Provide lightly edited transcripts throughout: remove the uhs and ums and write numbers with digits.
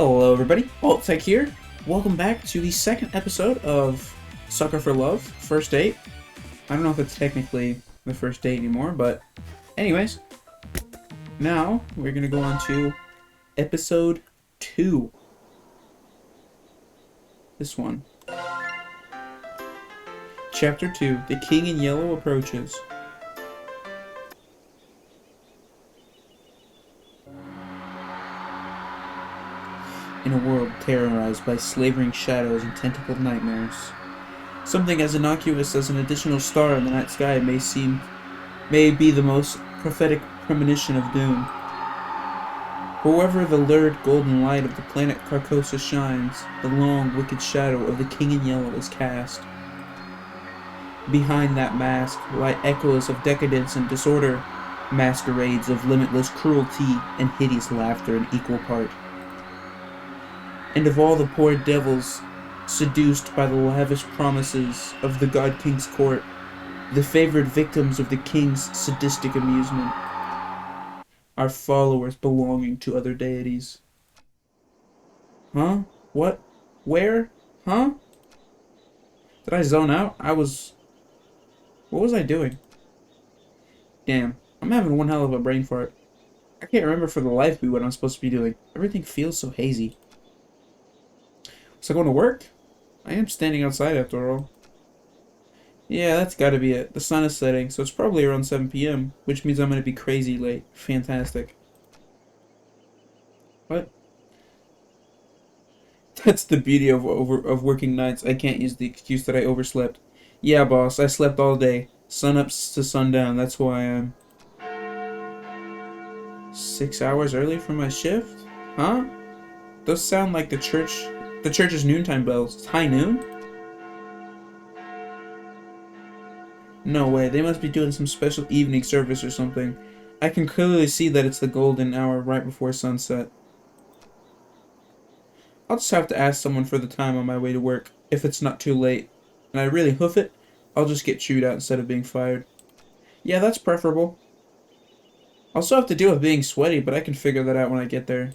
Hello everybody, AltTech here. Welcome back to the second episode of Sucker for Love, First Date. I don't know if it's technically the first date anymore, but anyways. Now, we're gonna go on to episode 2. This one. Chapter 2, The King in Yellow Approaches. In a world terrorized by slavering shadows and tentacled nightmares, something as innocuous as an additional star in the night sky may be the most prophetic premonition of doom. Wherever the lurid golden light of the planet Carcosa shines, the long, wicked shadow of the King in Yellow is cast. Behind that mask lie echoes of decadence and disorder, masquerades of limitless cruelty and hideous laughter in equal part. And of all the poor devils seduced by the lavish promises of the God King's court, the favored victims of the King's sadistic amusement, are followers belonging to other deities. Huh? What? Where? Huh? Did I zone out? What was I doing? Damn, I'm having one hell of a brain fart. I can't remember for the life of me what I'm supposed to be doing. Everything feels so hazy. So going to work? I am standing outside after all. Yeah, that's gotta be it. The sun is setting, so it's probably around 7 p.m., which means I'm gonna be crazy late. Fantastic. What? That's the beauty of working nights. I can't use the excuse that I overslept. Yeah, boss, I slept all day. Sun up to sundown, that's who I am. 6 hours early for my shift? Huh? Those sound like the church's noontime bells. It's high noon? No way, they must be doing some special evening service or something. I can clearly see that it's the golden hour right before sunset. I'll just have to ask someone for the time on my way to work, if it's not too late. And I really hoof it, I'll just get chewed out instead of being fired. Yeah, that's preferable. I'll still have to deal with being sweaty, but I can figure that out when I get there.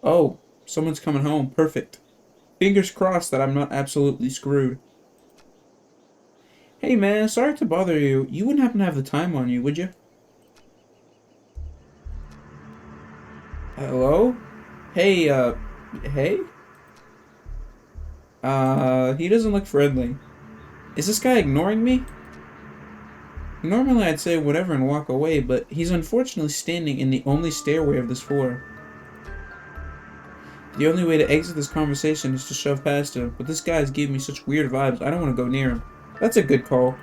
Oh, someone's coming home. Perfect. Fingers crossed that I'm not absolutely screwed. Hey man, sorry to bother you. You wouldn't happen to have the time on you, would you? Hello? Hey, hey? He doesn't look friendly. Is this guy ignoring me? Normally I'd say whatever and walk away, but he's unfortunately standing in the only stairway of this floor. The only way to exit this conversation is to shove past him, but this guy's giving me such weird vibes, I don't want to go near him. That's a good call.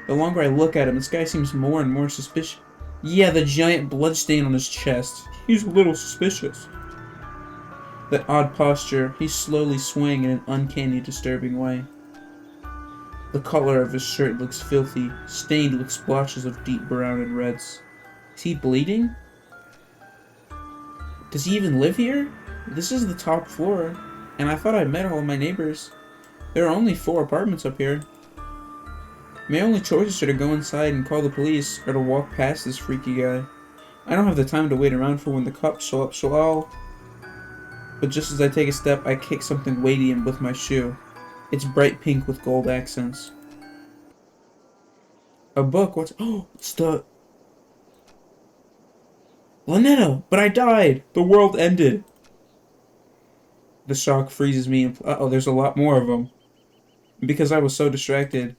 The longer I look at him, this guy seems more and more suspicious. Yeah, the giant bloodstain on his chest. He's a little suspicious. That odd posture, he's slowly swaying in an uncanny, disturbing way. The color of his shirt looks filthy, stained with splotches of deep brown and reds. Is he bleeding? Does he even live here? This is the top floor, and I thought I met all my neighbors. There are only 4 apartments up here. My only choices are to go inside and call the police, or to walk past this freaky guy. I don't have the time to wait around for when the cops show up, so I'll... But just as I take a step, I kick something weighty in with my shoe. It's bright pink with gold accents. A book? What's... Oh, it's the... Lynetta! But I died! The world ended! The shock freezes me and... Uh-oh, there's a lot more of them. Because I was so distracted,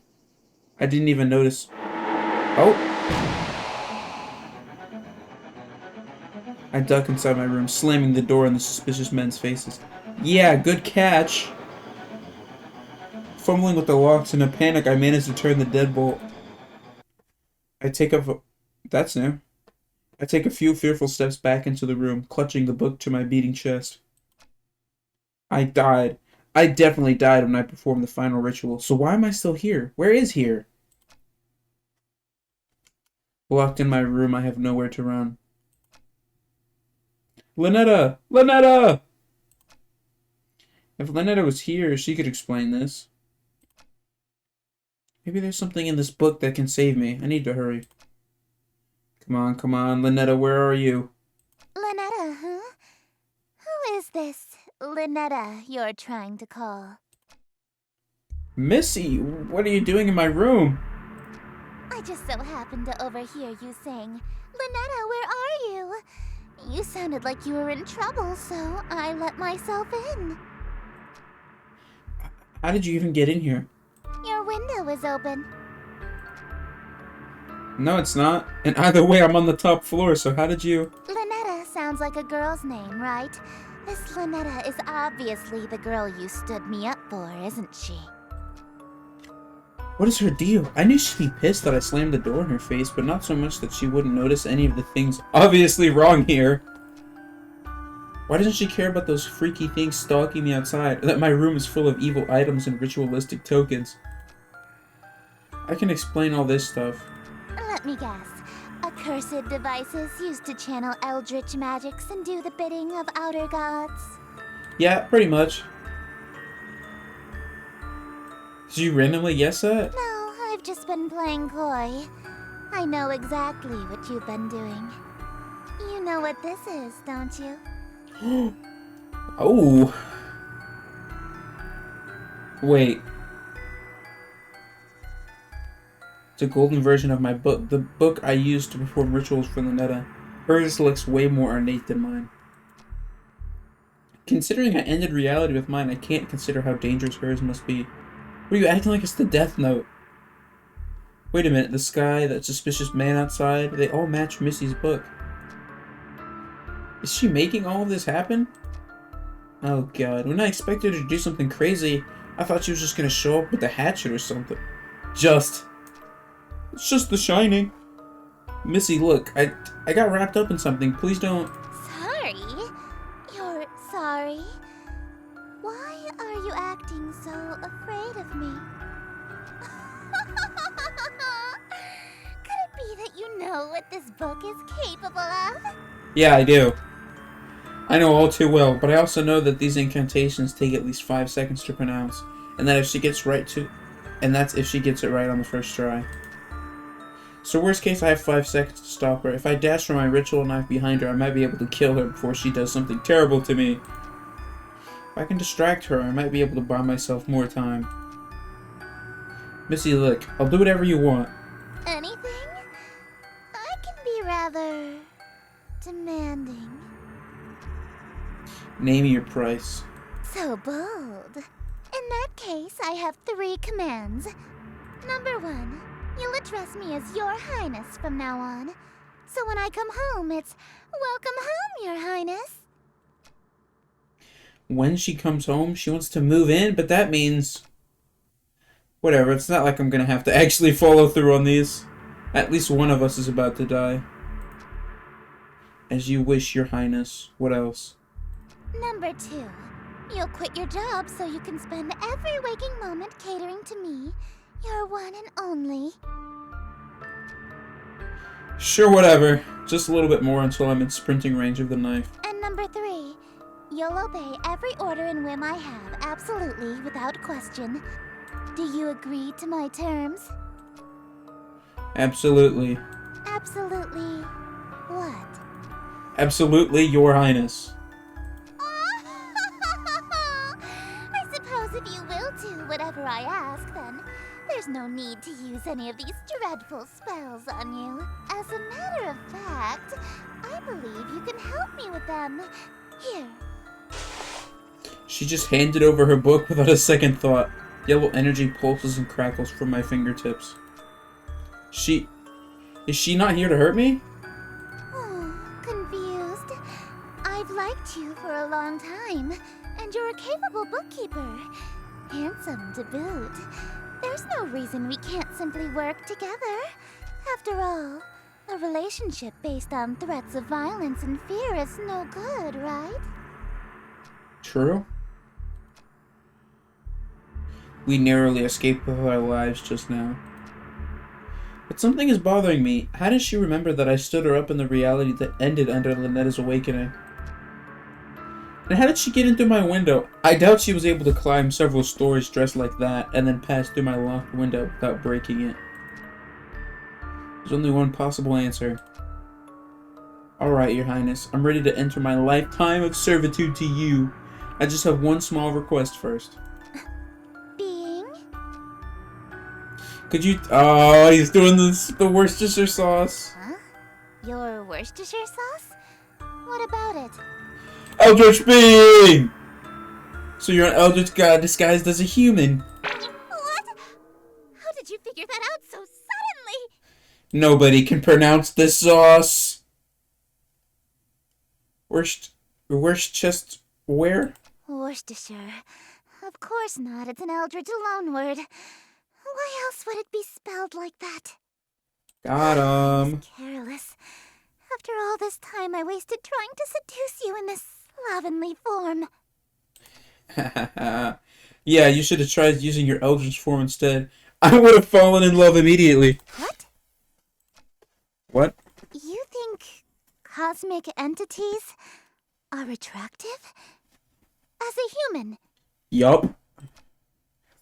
I didn't even notice... Oh! I duck inside my room, slamming the door in the suspicious men's faces. Yeah, good catch! Fumbling with the locks, in a panic, I manage to turn the deadbolt. That's new. I take a few fearful steps back into the room, clutching the book to my beating chest. I died. I definitely died when I performed the final ritual, so why am I still here? Where is here? Locked in my room, I have nowhere to run. Lynetta! Lynetta! If Lynetta was here, she could explain this. Maybe there's something in this book that can save me. I need to hurry. Come on, Lynetta, where are you? Lynetta, Who is this Lynetta you're trying to call? Missy, what are you doing in my room? I just so happened to overhear you saying, Lynetta, where are you? You sounded like you were in trouble, so I let myself in. How did you even get in here? Your window is open. No, it's not. And either way, I'm on the top floor, so how did you... Lynetta sounds like a girl's name, right? This Lynetta is obviously the girl you stood me up for, isn't she? What is her deal? I knew she'd be pissed that I slammed the door in her face, but not so much that she wouldn't notice any of the things obviously wrong here. Why doesn't she care about those freaky things stalking me outside, or that my room is full of evil items and ritualistic tokens? I can explain all this stuff. Let me guess. Accursed devices used to channel eldritch magics and do the bidding of outer gods? Yeah, pretty much. Did you randomly guess that? No, I've just been playing coy. I know exactly what you've been doing. You know what this is, don't you? Oh. Wait. It's a golden version of my book. The book I used to perform rituals for Lynetta. Hers looks way more ornate than mine. Considering I ended reality with mine, I can't consider how dangerous hers must be. What are you acting like it's the Death Note? Wait a minute, the sky, that suspicious man outside, they all match Missy's book. Is she making all of this happen? Oh god, when I expected her to do something crazy, I thought she was just gonna show up with a hatchet or something. It's just The Shining. Missy, look, I got wrapped up in something. Please don't... Sorry? You're sorry? Why are you acting so afraid of me? Could it be that you know what this book is capable of? Yeah, I do. I know all too well, but I also know that these incantations take at least 5 seconds to pronounce, and that if she gets that's if she gets it right on the first try. So worst case, I have 5 seconds to stop her. If I dash for my ritual knife behind her, I might be able to kill her before she does something terrible to me. If I can distract her, I might be able to buy myself more time. Missy, look, I'll do whatever you want. Anything? I can be rather demanding. Name your price. So bold. In that case, I have 3 commands. Number 1, you'll address me as Your Highness from now on. So when I come home, it's welcome home, Your Highness. When she comes home, she wants to move in, but that means... Whatever, it's not like I'm gonna have to actually follow through on these. At least one of us is about to die. As you wish, Your Highness. What else? Number 2, you'll quit your job so you can spend every waking moment catering to me, your one and only. Sure, whatever. Just a little bit more until I'm in sprinting range of the knife. And number 3, you'll obey every order and whim I have, absolutely, without question. Do you agree to my terms? Absolutely. Absolutely what? Absolutely, Your Highness. I suppose if you will do whatever I ask, then there's no need to use any of these dreadful spells on you. As a matter of fact, I believe you can help me with them. Here. She just handed over her book without a second thought. Yellow energy pulses and crackles from my fingertips. Is she not here to hurt me? Oh, confused. I've liked you for a long time, and you're a capable bookkeeper. Handsome to boot. There's no reason we can't simply work together. After all, a relationship based on threats of violence and fear is no good, right? True. We narrowly escaped with our lives just now. But something is bothering me. How does she remember that I stood her up in the reality that ended under Lynetta's awakening? And how did she get in through my window? I doubt she was able to climb several stories dressed like that and then pass through my locked window without breaking it. There's only one possible answer. Alright, Your Highness. I'm ready to enter my lifetime of servitude to you. I just have one small request first. Being? Could you... Oh, he's doing the Worcestershire sauce. Huh? Your Worcestershire sauce? What about it? Eldritch being! So you're an eldritch god disguised as a human. What? How did you figure that out so suddenly? Nobody can pronounce this sauce. Where? Worcestershire. Of course not. It's an Eldritch loanword. Why else would it be spelled like that? Got him. Careless. After all this time I wasted trying to seduce you in this slovenly form. Yeah, you should have tried using your eldritch form instead. I would have fallen in love immediately. What? What? You think cosmic entities are attractive? As a human? Yup.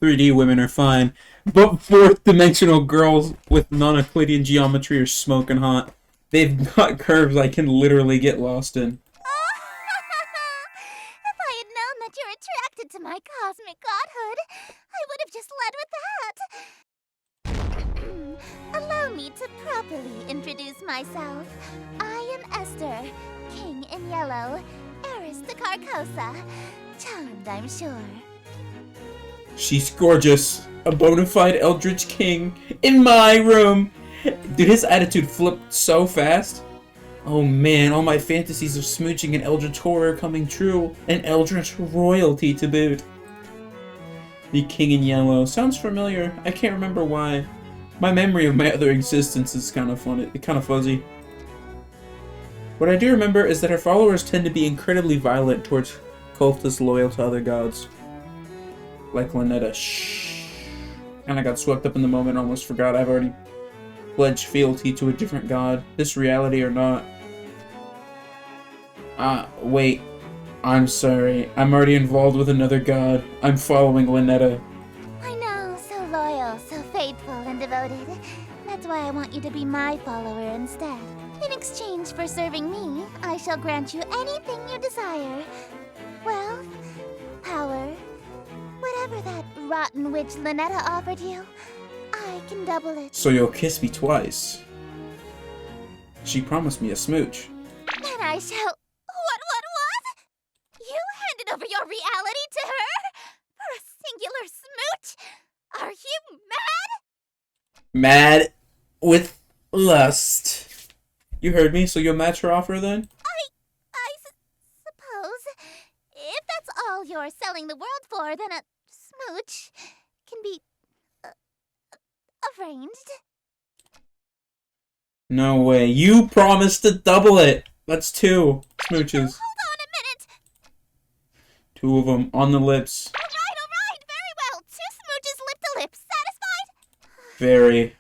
3D women are fine, but fourth dimensional girls with non-Euclidean geometry are smoking hot. They've got curves I can literally get lost in. If I had known that you're attracted to my cosmic godhood, I would have just led with that. Allow me to properly introduce myself. I am Esther, King in Yellow, heiress to Carcosa. Charmed, I'm sure. She's gorgeous. A bona fide Eldritch King in my room. Dude, his attitude flipped so fast. Oh man, all my fantasies of smooching and Eldritch horror coming true. And Eldritch royalty to boot. The King in Yellow. Sounds familiar. I can't remember why. My memory of my other existence is kind of fuzzy. What I do remember is that her followers tend to be incredibly violent towards cultists loyal to other gods. Like Lynetta. Shh. And I got swept up in the moment, almost forgot I've already pledged fealty to a different god. This reality or not. Wait. I'm sorry. I'm already involved with another god. I'm following Lynetta. I know, so loyal, so faithful and devoted. That's why I want you to be my follower instead. In exchange for serving me, I shall grant you anything you desire. Wealth, power, whatever that rotten witch Lynetta offered you, I can double it. So you'll kiss me twice. She promised me a smooch. Then I shall... What? You handed over your reality to her? For a singular smooch? Are you mad? Mad with lust. You heard me, so you'll match her offer then? Suppose. If that's all you're selling the world for, then a smooch can be arranged. No way. You promised to double it. That's 2 smooches. Hold on a minute. 2 of them on the lips. All right. Very well. 2 smooches lip to lip. Satisfied? Very.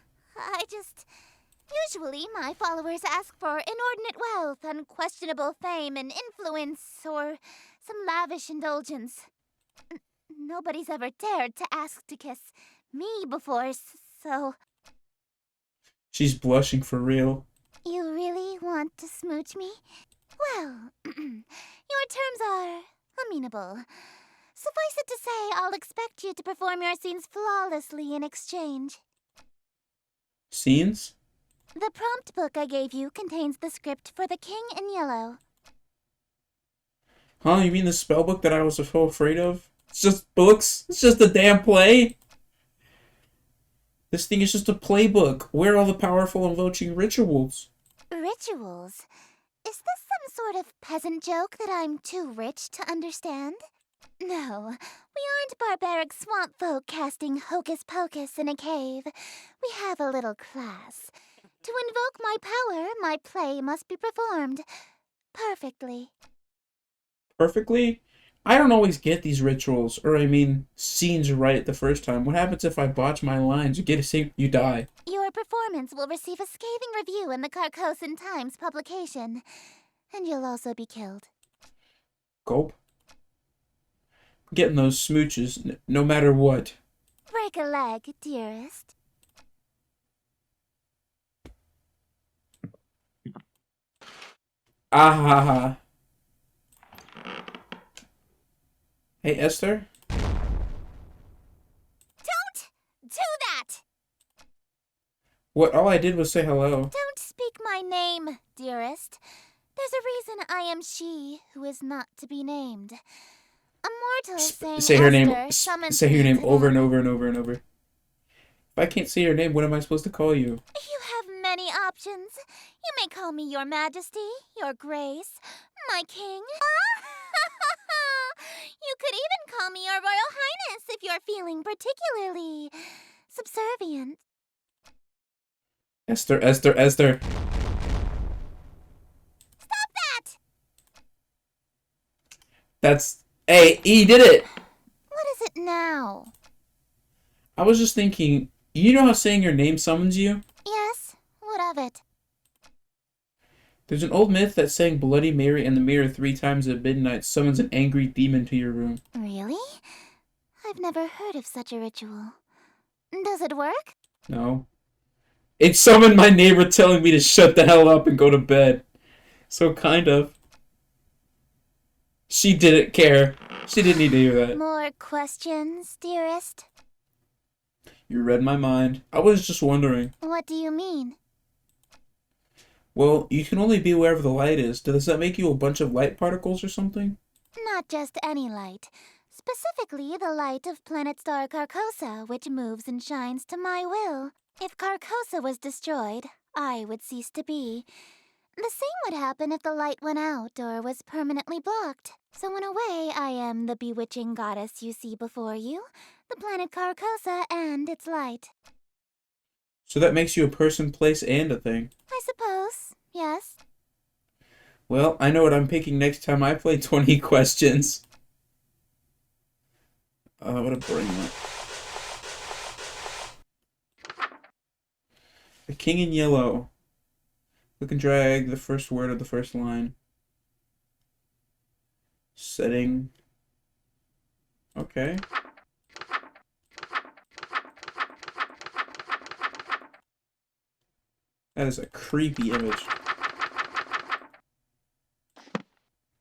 Usually, my followers ask for inordinate wealth, unquestionable fame and influence, or some lavish indulgence. Nobody's ever dared to ask to kiss me before, so... She's blushing for real. You really want to smooch me? Well, your terms are amenable. Suffice it to say, I'll expect you to perform your scenes flawlessly in exchange. Scenes? The prompt book I gave you contains the script for The King in Yellow. Huh? You mean the spell book that I was so afraid of? It's just books? It's just a damn play? This thing is just a playbook. Where are all the powerful invoking rituals? Rituals? Is this some sort of peasant joke that I'm too rich to understand? No, we aren't barbaric swamp folk casting hocus pocus in a cave. We have a little class. To invoke my power, my play must be performed perfectly. Perfectly? I don't always get these rituals, or I mean, scenes right the first time. What happens if I botch my lines? You get a scene, you die. Your performance will receive a scathing review in the Carcosan Times publication, and you'll also be killed. Gulp. Getting those smooches, no matter what. Break a leg, dearest. Ah ha ha. Hey, Esther? Don't do that! What? All I did was say hello. Don't speak my name, dearest. There's a reason I am she who is not to be named. A mortal saying Say her name. Esther summons Say her me name to over them. and over and over and over. If I can't say your name, what am I supposed to call you? You have many options. You may call me your majesty, your grace, my king. You could even call me your royal highness if you're feeling particularly subservient. Esther, Esther, Esther. Stop that! That's... Hey, he did it! What is it now? I was just thinking, you know how saying your name summons you? Yes, what of it? There's an old myth that saying Bloody Mary in the mirror 3 times at midnight summons an angry demon to your room. Really? I've never heard of such a ritual. Does it work? No. It summoned my neighbor telling me to shut the hell up and go to bed. So kind of. She didn't care. She didn't need to hear that. More questions, dearest? You read my mind. I was just wondering. What do you mean? Well, you can only be wherever the light is. Does that make you a bunch of light particles or something? Not just any light. Specifically, the light of planet star Carcosa, which moves and shines to my will. If Carcosa was destroyed, I would cease to be. The same would happen if the light went out or was permanently blocked. So in a way, I am the bewitching goddess you see before you, the planet Carcosa and its light. So that makes you a person, place, and a thing. I suppose, yes. Well, I know what I'm picking next time I play 20 questions. What a brainlet. The King in Yellow. Click and drag the first word of the first line. Setting. Okay. That is a creepy image.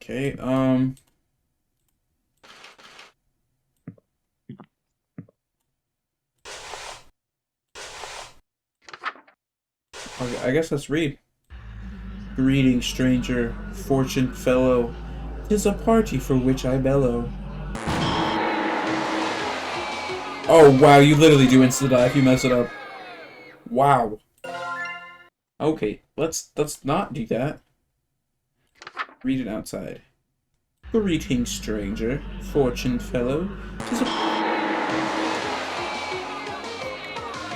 Okay, okay, I guess let's read. Greeting, stranger, fortune fellow, 'tis a party for which I bellow. Oh wow, you literally do insta-die if you mess it up. Wow. Okay, let's not do that. Read it outside. Greeting, stranger, fortune fellow, 'tis a...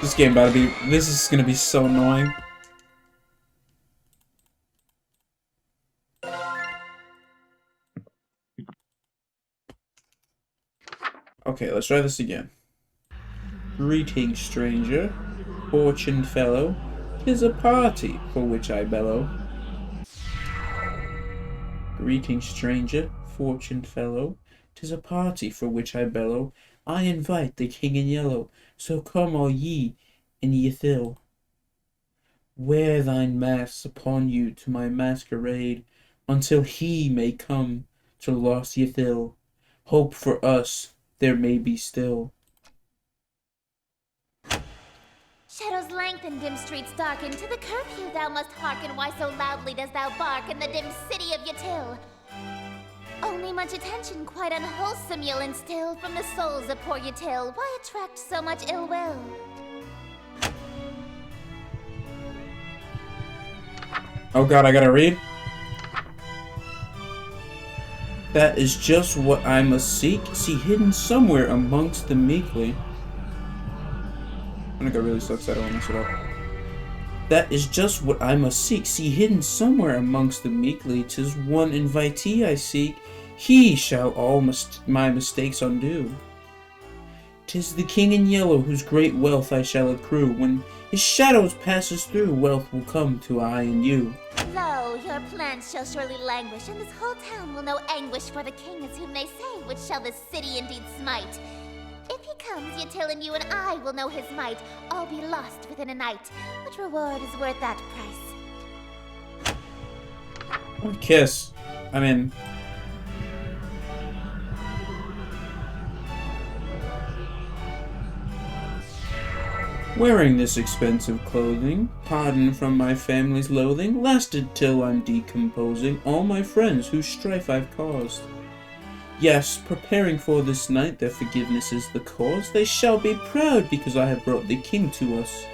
This game about to be... This is gonna be so annoying. Okay, let's try this again. Greeting, stranger, fortune fellow, 'tis a party for which I bellow. Greeting, stranger, fortune fellow, 'tis a party for which I bellow. I invite the King in Yellow, so come all ye in ye fill. Wear thine masks upon you to my masquerade, until he may come to lost ye fill. Hope for us there may be still. Shadows lengthen, dim streets darken. To the curfew thou must hearken. Why so loudly dost thou bark in the dim city of Yatil? Only much attention, quite unwholesome, you'll instill from the souls of poor Yatil. Why attract so much ill will? Oh god, I gotta read? That is just what I must seek, see hidden somewhere amongst the meekly. I'm gonna go really slow because I don't want to mess it up. That is just what I must seek, see hidden somewhere amongst the meekly. 'Tis one invitee I seek, he shall all my mistakes undo. 'Tis the King in Yellow, whose great wealth I shall accrue. When his shadows passes through, wealth will come to I and you. Lo, your plans shall surely languish, and this whole town will know anguish, for the king is whom they say, which shall this city indeed smite. If he comes, Yatil and you and I will know his might, all be lost within a night. What reward is worth that price? Kiss. I mean... Wearing this expensive clothing, pardon from my family's loathing, lasted till I'm decomposing all my friends whose strife I've caused. Yes, preparing for this night, their forgiveness is the cause. They shall be proud because I have brought the king to us.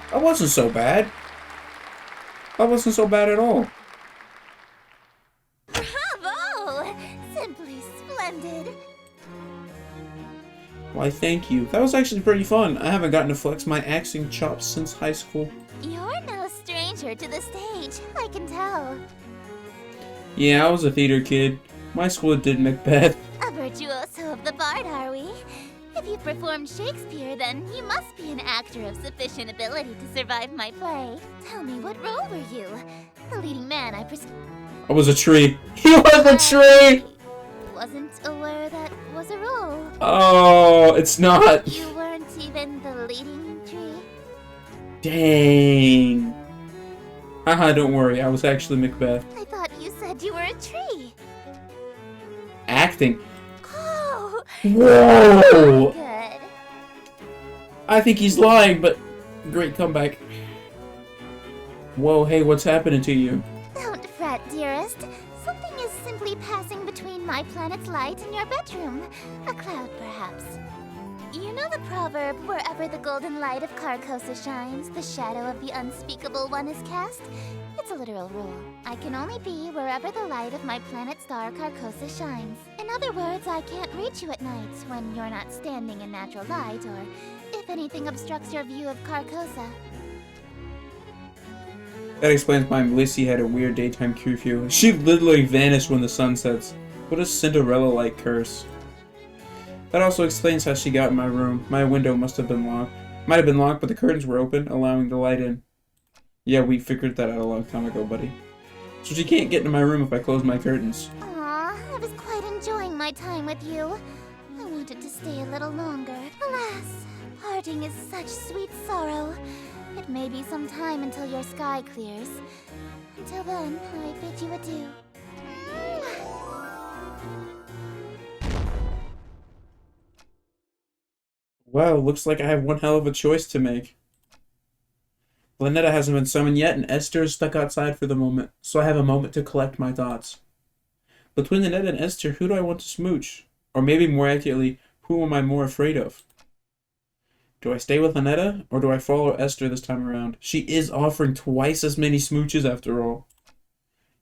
That wasn't so bad. That wasn't so bad at all. Bravo! Simply splendid. Why, thank you. That was actually pretty fun. I haven't gotten to flex my acting chops since high school. You're no stranger to the stage, I can tell. Yeah, I was a theater kid. My school did Macbeth. A virtuoso of the bard, are we? If you performed Shakespeare, then you must be an actor of sufficient ability to survive my play. Tell me, what role were you? The leading man, I I was a tree. He was a tree! wasn't aware that was a role. Oh, it's not. You weren't even the leading tree? Dang. Haha, don't worry. I was actually Macbeth. I thought you said you were a tree. Acting. Oh! Whoa! Good. I think he's lying, but great comeback. Whoa, hey, what's happening to you? Don't fret, dearest. Something is simply passing between my planet's light and your bedroom. A cloud, perhaps. You know the proverb, wherever the golden light of Carcosa shines, the shadow of the unspeakable one is cast? It's a literal rule. I can only be wherever the light of my planet star Carcosa shines. In other words, I can't reach you at night when you're not standing in natural light, or if anything obstructs your view of Carcosa. That explains why Melissy had a weird daytime curfew. She literally vanished when the sun sets. What a Cinderella-like curse. That also explains how she got in my room. My window must have been locked. Might have been locked, but the curtains were open, allowing the light in. Yeah, we figured that out a long time ago, buddy. So she can't get into my room if I close my curtains. Aw, I was quite enjoying my time with you. I wanted to stay a little longer. Alas, parting is such sweet sorrow. It may be some time until your sky clears. Until then, I bid you adieu. Wow, looks like I have one hell of a choice to make. Lynetta hasn't been summoned yet, and Esther is stuck outside for the moment, so I have a moment to collect my thoughts. Between Lynetta and Esther, who do I want to smooch? Or maybe more accurately, who am I more afraid of? Do I stay with Lynetta, or do I follow Esther this time around? She is offering twice as many smooches after all.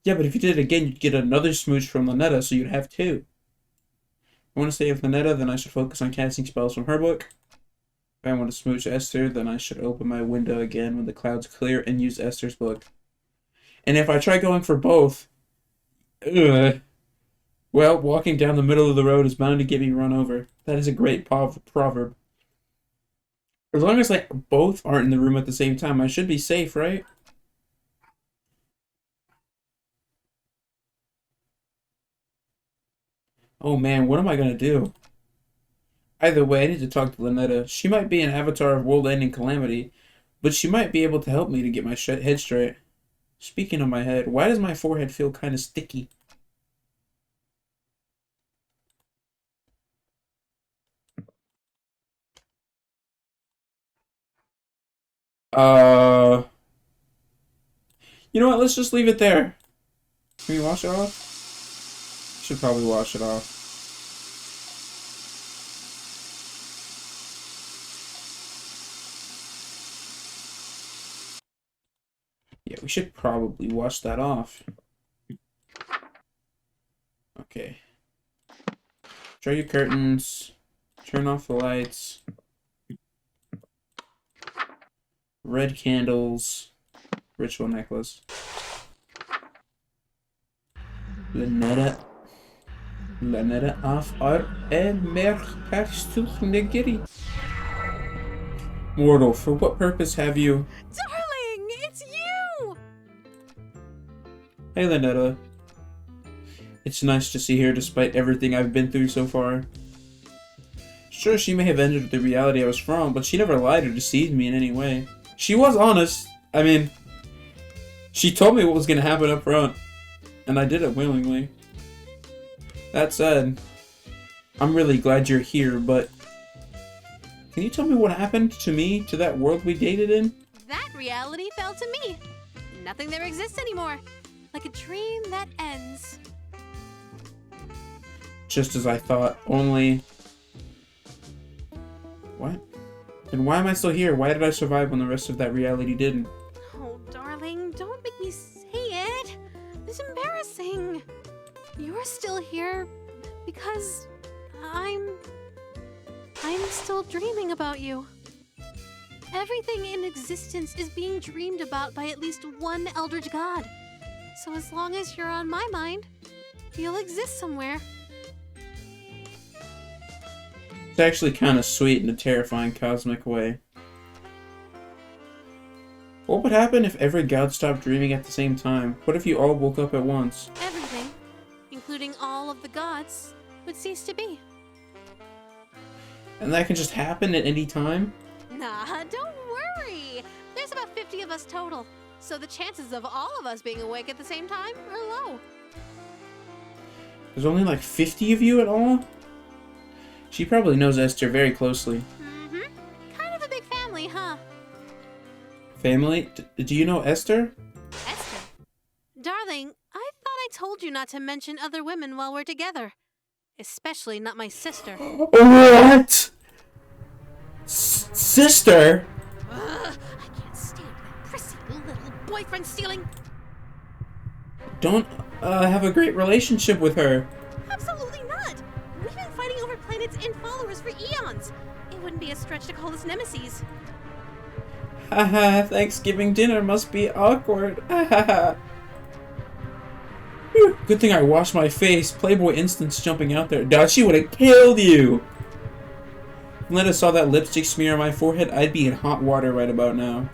Yeah, but if you did it again, you'd get another smooch from Lynetta, so you'd have two. If I want to stay with Lynetta, then I should focus on casting spells from her book. If I want to smooch Esther, then I should open my window again when the clouds clear and use Esther's book. And if I try going for both, well, walking down the middle of the road is bound to get me run over. That is a great proverb. As long as like both aren't in the room at the same time, I should be safe, right? Oh man, what am I gonna do? Either way, I need to talk to Lynetta. She might be an avatar of world-ending calamity, but she might be able to help me to get my head straight. Speaking of my head, why does my forehead feel kind of sticky? You know what? Let's just leave it there. Can we wash it off? Should probably wash it off. Yeah, we should probably wash that off. Okay. Draw your curtains. Turn off the lights. Red candles. Ritual necklace. Lynetta af mer nigiri. Mortal, for what purpose have you? Darling, it's you! Hey, Lynetta. It's nice to see her despite everything I've been through so far. Sure, she may have entered the reality I was from, but she never lied or deceived me in any way. She was honest. I mean, she told me what was gonna happen up front, and I did it willingly. That said, I'm really glad you're here, but can you tell me what happened to me, to that world we dated in? That reality fell to me. Nothing there exists anymore. Like a dream that ends. Just as I thought, only... What? And why am I still here? Why did I survive when the rest of that reality didn't? Oh, darling, don't make me say it. It's embarrassing. You're still here because I'm still dreaming about you. Everything in existence is being dreamed about by at least one Eldritch God. So as long as you're on my mind, you'll exist somewhere. It's actually kind of sweet in a terrifying cosmic way. What would happen if every god stopped dreaming at the same time? What if you all woke up at once? Everything, including all of the gods, would cease to be. And that can just happen at any time? Nah, don't worry. There's about 50 of us total, so the chances of all of us being awake at the same time are low. There's only like 50 of you at all? She probably knows Esther very closely. Mm-hmm. Kind of a big family, huh? Family? Do you know Esther? Esther. Darling, I thought I told you not to mention other women while we're together. Especially not my sister. What? Sister? Ugh, I can't stand that prissy little boyfriend stealing. Don't have a great relationship with her. Absolutely not. We've been fighting over planets and followers for eons. It wouldn't be a stretch to call us nemesis. Haha, Thanksgiving dinner must be awkward. Haha. Good thing I washed my face. Playboy Instance jumping out there. Dad, she would have killed you. If Linda saw that lipstick smear on my forehead, I'd be in hot water right about now.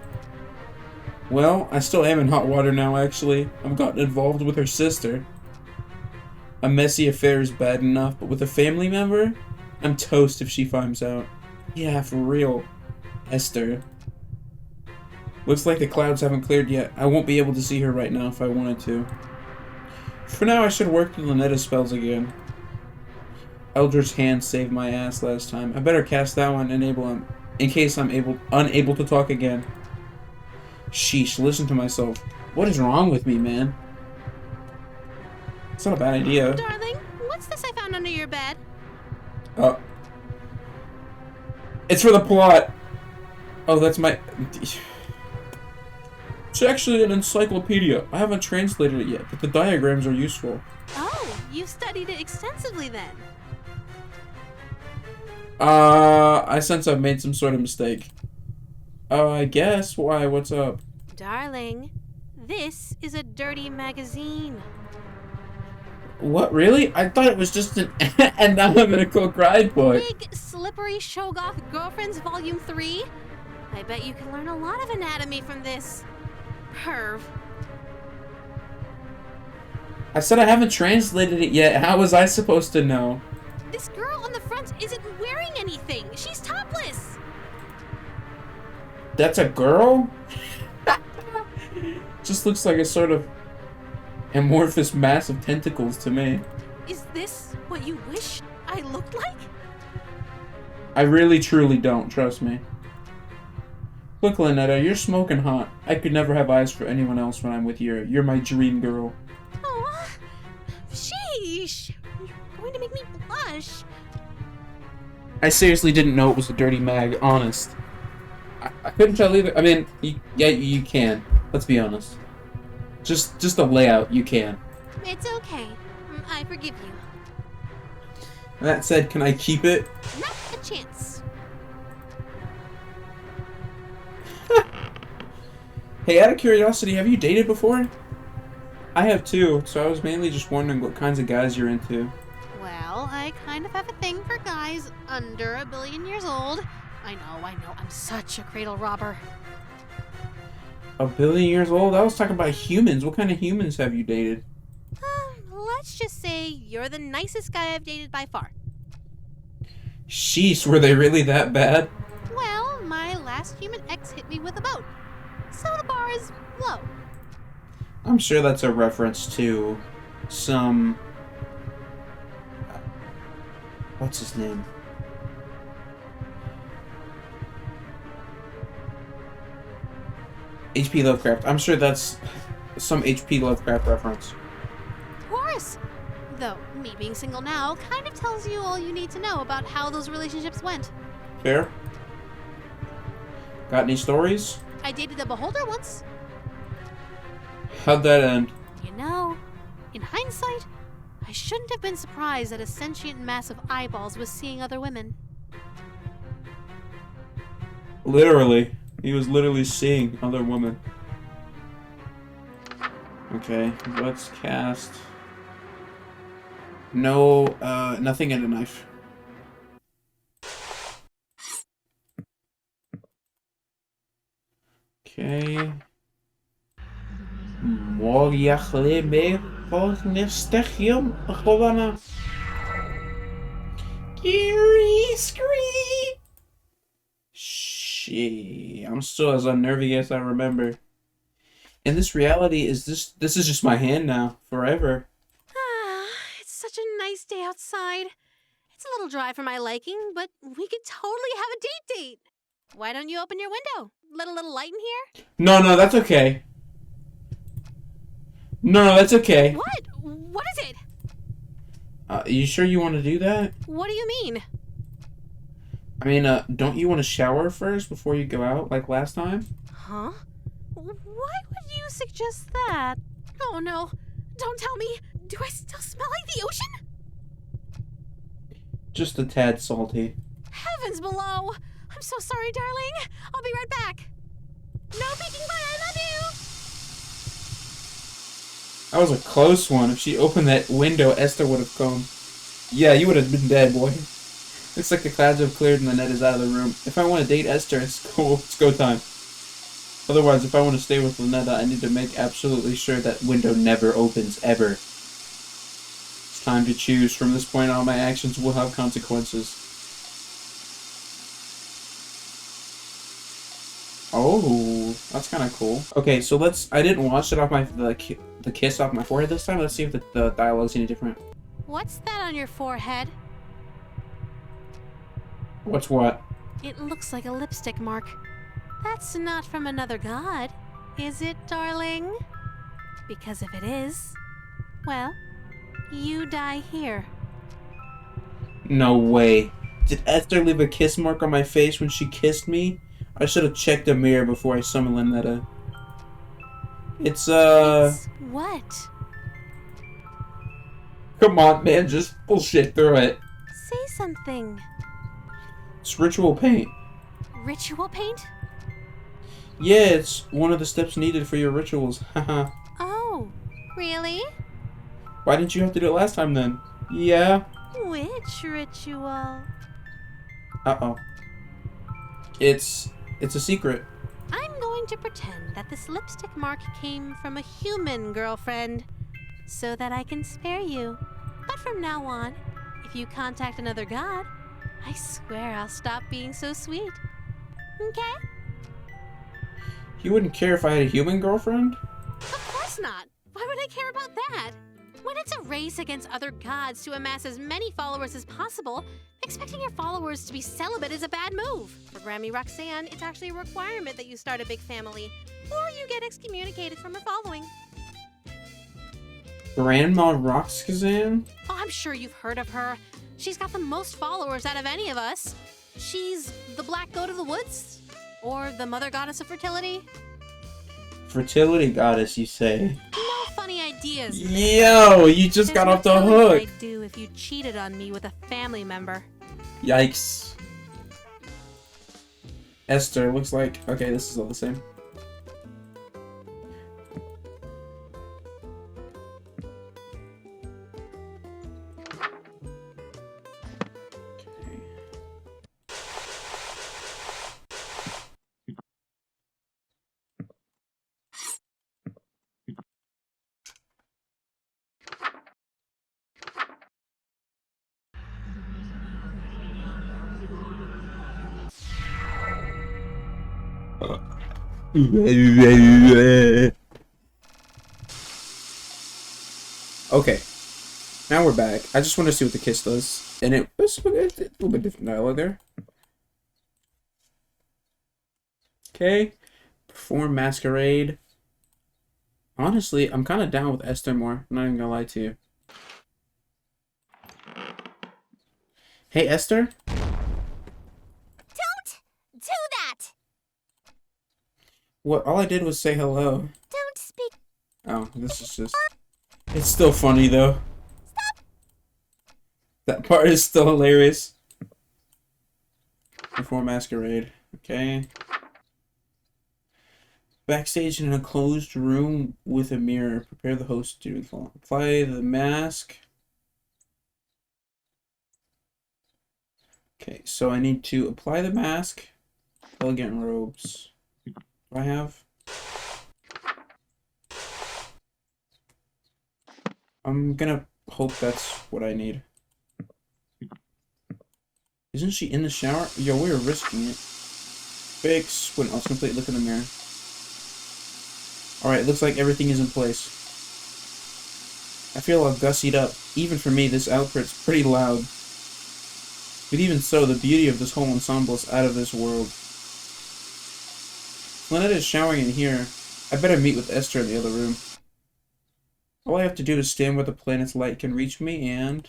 Well, I still am in hot water now, actually. I've gotten involved with her sister. A messy affair is bad enough, but with a family member? I'm toast if she finds out. Yeah, for real. Esther. Looks like the clouds haven't cleared yet. I won't be able to see her right now if I wanted to. For now, I should work through Lynetta spells again. Eldritch Hand saved my ass last time. I better cast that one and enable him, in case I'm unable to talk again. Sheesh, listen to myself. What is wrong with me, man? It's not a bad idea. Darling, what's this I found under your bed? It's for the plot. Oh, that's my... It's actually an encyclopedia. I haven't translated it yet, but the diagrams are useful. Oh, you studied it extensively then. I sense I've made some sort of mistake. I guess. Why? What's up? Darling, this is a dirty magazine. What, really? I thought it was just an and now I'm gonna go cry book. Big, slippery Shogoth Girlfriends Volume 3? I bet you can learn a lot of anatomy from this. Perv. I said I haven't translated it yet. How was I supposed to know? This girl on the front isn't wearing anything. She's topless. That's a girl? Just looks like a sort of amorphous mass of tentacles to me. Is this what you wish I looked like? I really truly don't, trust me. Look, Lynetta, you're smoking hot. I could never have eyes for anyone else when I'm with you. You're my dream girl. Oh, sheesh. You're going to make me blush. I seriously didn't know it was a dirty mag, honest. I couldn't tell either. I mean, yeah, you can. Let's be honest. Just the layout, you can. It's okay. I forgive you. That said, can I keep it? Not a chance. Hey, out of curiosity, have you dated before? I have too, so I was mainly just wondering what kinds of guys you're into. Well, I kind of have a thing for guys under 1 billion years old. I know, I'm such a cradle robber. 1 billion years old? I was talking about humans. What kind of humans have you dated? Let's just say you're the nicest guy I've dated by far. Sheesh, were they really that bad? Well, my last human ex hit me with a boat. so the bar is low. I'm sure that's a reference to some... what's his name? H.P. Lovecraft. I'm sure that's some H.P. Lovecraft reference. Of course. Though, me being single now kind of tells you all you need to know about how those relationships went. Fair? Got any stories? I dated a beholder once. How'd that end? You know, in hindsight, I shouldn't have been surprised that a sentient mass of eyeballs was seeing other women. Literally. He was literally seeing other women. Okay, let's cast... no, nothing in a knife. Okay. Moriachlebe Pornestechium Chovana. Gary Scree! Shit. I'm still as unnerving as I remember. In this reality, this is just my hand now. Forever. Ah, it's such a nice day outside. It's a little dry for my liking, but we could totally have a date. Why don't you open your window? Let a little light in here? No, that's okay. No, that's okay. What? What is it? You sure you want to do that? What do you mean? I mean, don't you want to shower first before you go out, like last time? Huh? Why would you suggest that? Oh no, don't tell me. Do I still smell like the ocean? Just a tad salty. Heavens below! I'm so sorry, darling. I'll be right back. No peeking butt, I love you! That was a close one. If she opened that window, Esther would have come. Yeah, you would have been dead, boy. Looks like the clouds have cleared and the net is out of the room. If I want to date Esther, it's cool. It's go time. Otherwise, if I want to stay with Lynetta, I need to make absolutely sure that window never opens, ever. It's time to choose. From this point on, my actions will have consequences. Oh, that's kind of cool. Okay, so I didn't wash it off the kiss off my forehead this time. Let's see if the dialogue's any different. What's that on your forehead? What's what? It looks like a lipstick mark. That's not from another god, is it, darling? Because if it is, well, you die here. No way. Did Esther leave a kiss mark on my face when she kissed me? I should have checked the mirror before I summoned Lynetta. It's what? Come on, man, just bullshit through it. Say something. It's ritual paint. Ritual paint? Yeah, it's one of the steps needed for your rituals. Haha. Oh, really? Why didn't you have to do it last time then? Yeah. Which ritual? Uh-oh. It's a secret. I'm going to pretend that this lipstick mark came from a human girlfriend, so that I can spare you. But from now on, if you contact another god, I swear I'll stop being so sweet. Okay? You wouldn't care if I had a human girlfriend? Of course not. Why would I care about that? When it's a race against other gods to amass as many followers as possible, expecting your followers to be celibate is a bad move. For Grammy Roxanne, it's actually a requirement that you start a big family, or you get excommunicated from her following. Grandma Roxkazan? Oh, I'm sure you've heard of her. She's got the most followers out of any of us. She's the Black Goat of the Woods? Or the Mother Goddess of Fertility? Fertility goddess, you say? No funny ideas. Yo, you just got off the There's no telling hook. what I'd do if you cheated on me with a family member. Yikes. Esther, looks like... Okay, this is all the same. Okay, now we're back. I just want to see what the kiss does, and it was a little bit different dialogue there. Okay, perform masquerade. Honestly, I'm kind of down with Esther more. I'm not even gonna lie to you. Hey, Esther? Don't do that! What? All I did was say hello. Don't speak. Oh, this is just... It's still funny, though. Stop! That part is still hilarious. Perform masquerade. Okay. Backstage in a closed room with a mirror. Prepare the host to do the following. Apply the mask. Okay, so I need to apply the mask. Elegant robes. Do I have? I'm gonna hope that's what I need. Isn't she in the shower? Yo, we are risking it. Fake squint. Let's complete look in the mirror. Alright, looks like everything is in place. I feel all gussied up. Even for me, this outfit's pretty loud. But even so, the beauty of this whole ensemble is out of this world. Lynette is showering in here. I better meet with Esther in the other room. All I have to do is stand where the planet's light can reach me, and...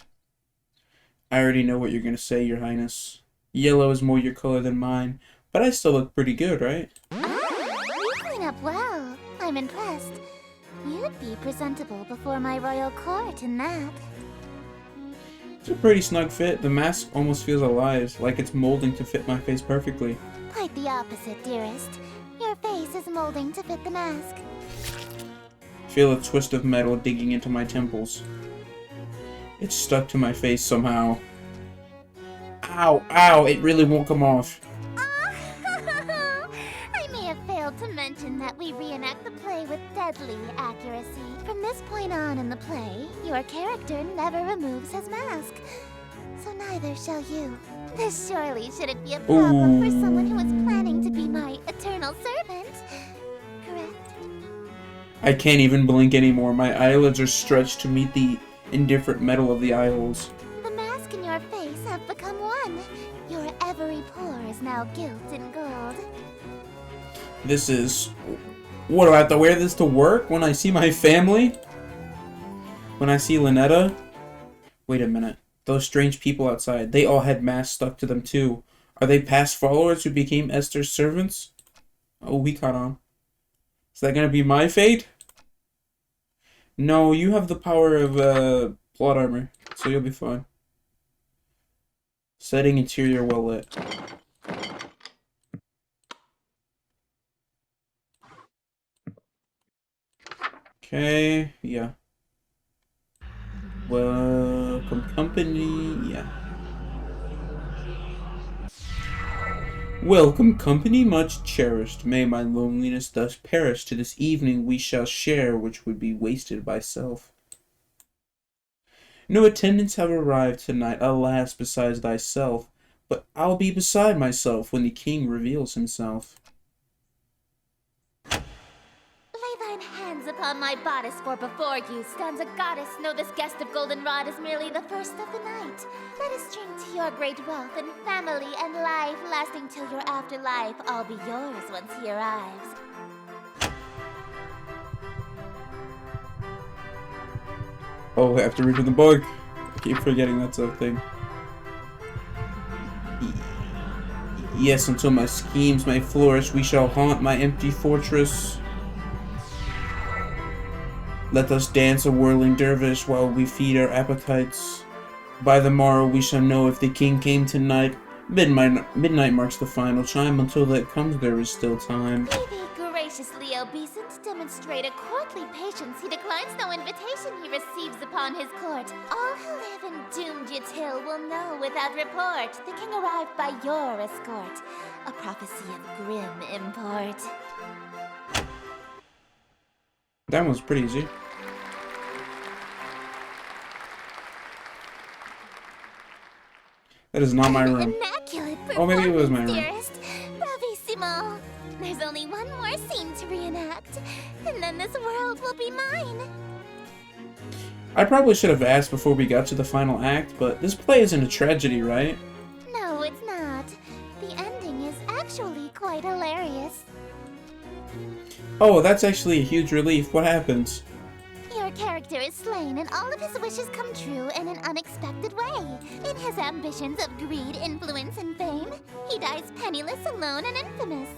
I already know what you're gonna say, Your Highness. Yellow is more your color than mine, but I still look pretty good, right? You clean up well. I'm impressed. You'd be presentable before my royal court in that. It's a pretty snug fit. The mask almost feels alive, like it's molding to fit my face perfectly. Quite the opposite, dearest. Your face is molding to fit the mask. Feel a twist of metal digging into my temples. It's stuck to my face somehow. Ow, ow, it really won't come off. I may have failed to mention that we reenact the play with deadly accuracy. From this point on in the play, your character never removes his mask. So neither shall you. This surely shouldn't be a problem for someone who is planning to be my eternal servant. Correct? I can't even blink anymore. My eyelids are stretched to meet the indifferent metal of the eye holes. The mask and your face have become one. Your every pore is now gilt in gold. This is... What, do I have to wear this to work when I see my family? When I see Lynetta? Wait a minute. Those strange people outside, they all had masks stuck to them too. Are they past followers who became Esther's servants? Oh, we caught on. Is that gonna be my fate? No, you have the power of plot armor, so you'll be fine. Setting interior well lit. Okay, yeah. Welcome company, yeah. Welcome company, much cherished. May my loneliness thus perish. To this evening we shall share, which would be wasted by self. No attendants have arrived tonight, alas, besides thyself. But I'll be beside myself when the king reveals himself. Lay thine hands upon my bodice, for before you stands a goddess. Know this guest of goldenrod is merely the first of the night. Let us drink to your great wealth and family and life, lasting till your afterlife. I'll be yours once he arrives. Oh, I have to read from the book. I keep forgetting that's a thing. Yes, until my schemes may flourish, we shall haunt my empty fortress. Let us dance a whirling dervish while we feed our appetites. By the morrow we shall know if the king came tonight. Midnight marks the final chime. Until that comes, there is still time. Be thee graciously obeisant, demonstrate a courtly patience. He declines no invitation he receives upon his court. All who live in doomed Yatil will know without report. The king arrived by your escort, a prophecy of grim import. That one's pretty easy. That is not my room. Immaculate Oh, maybe it was my room. dearest. Bravissimo Dreamo. There's only one more scene to reenact, and then this world will be mine. I probably should have asked before we got to the final act, but this play isn't a tragedy, right? No, it's not. The ending is actually quite hilarious. Oh, that's actually a huge relief. What happens? Your character is slain and all of his wishes come true in an unexpected way. In his ambitions of greed, influence, and fame, he dies penniless, alone, and infamous.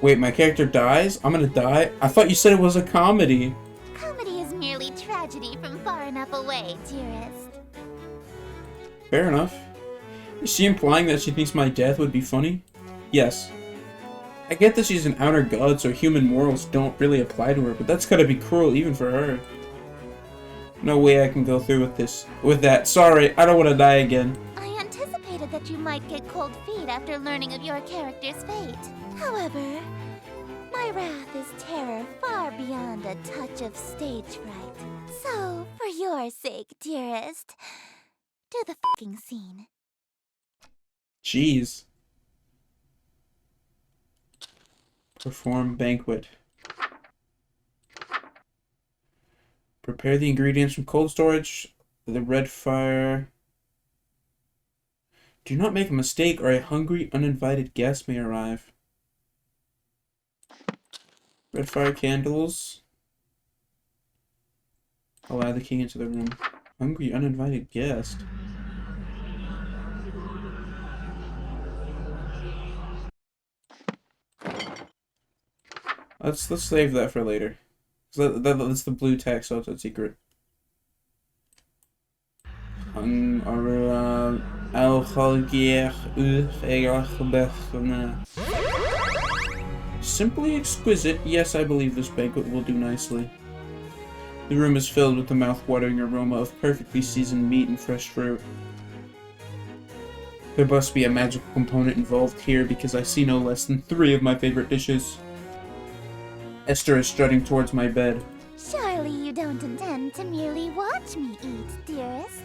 Wait, my character dies? I'm gonna die? I thought you said it was a comedy. Comedy is merely tragedy from far enough away, dearest. Fair enough. Is she implying that she thinks my death would be funny? Yes. I get that she's an outer god, so human morals don't really apply to her, but that's gotta be cruel even for her. No way I can go through with that. Sorry, I don't want to die again. I anticipated that you might get cold feet after learning of your character's fate. However, my wrath is terror far beyond a touch of stage fright. So, for your sake, dearest, do the fucking scene. Jeez. Perform banquet. Prepare the ingredients from cold storage. The red fire. Do not make a mistake or a hungry, uninvited guest may arrive. Red fire candles. Allow the king into the room. Hungry, uninvited guest. Let's save that for later. That's the blue text, so it's a secret. Simply exquisite. Yes, I believe this banquet will do nicely. The room is filled with the mouth-watering aroma of perfectly seasoned meat and fresh fruit. There must be a magical component involved here because I see no less than 3 of my favorite dishes. Esther is strutting towards my bed. Surely you don't intend to merely watch me eat, dearest.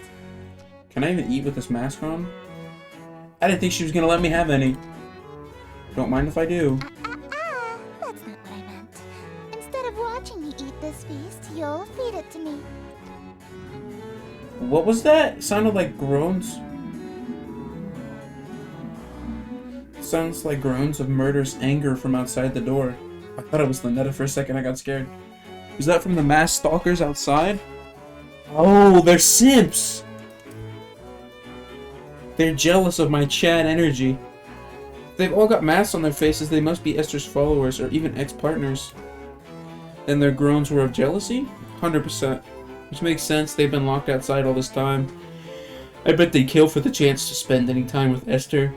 Can I even eat with this mask on? I didn't think she was gonna let me have any. Don't mind if I do. That's not what I meant. Instead of watching me eat this feast, you'll feed it to me. What was that? It sounded like groans. Sounds like groans of murderous anger from outside the door. I thought it was Lynetta for a second. I got scared. Is that from the masked stalkers outside? Oh, they're simps! They're jealous of my Chad energy. They've all got masks on their faces. They must be Esther's followers or even ex-partners. And their groans were of jealousy? 100%. Which makes sense. They've been locked outside all this time. I bet they'd kill for the chance to spend any time with Esther.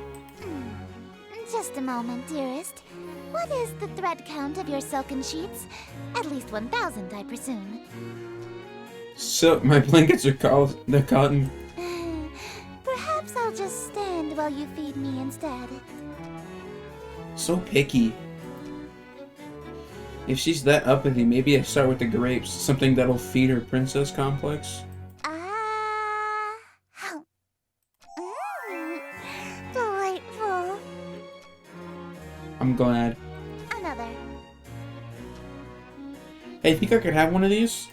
Just a moment, dearest. What is the thread count of your silken sheets? At least 1,000, I presume. So, my blankets are they're cotton. Perhaps I'll just stand while you feed me instead. So picky. If she's that uppity, maybe I start with the grapes. Something that'll feed her princess complex. Delightful. I'm glad. Another. Hey, think I could have one of these?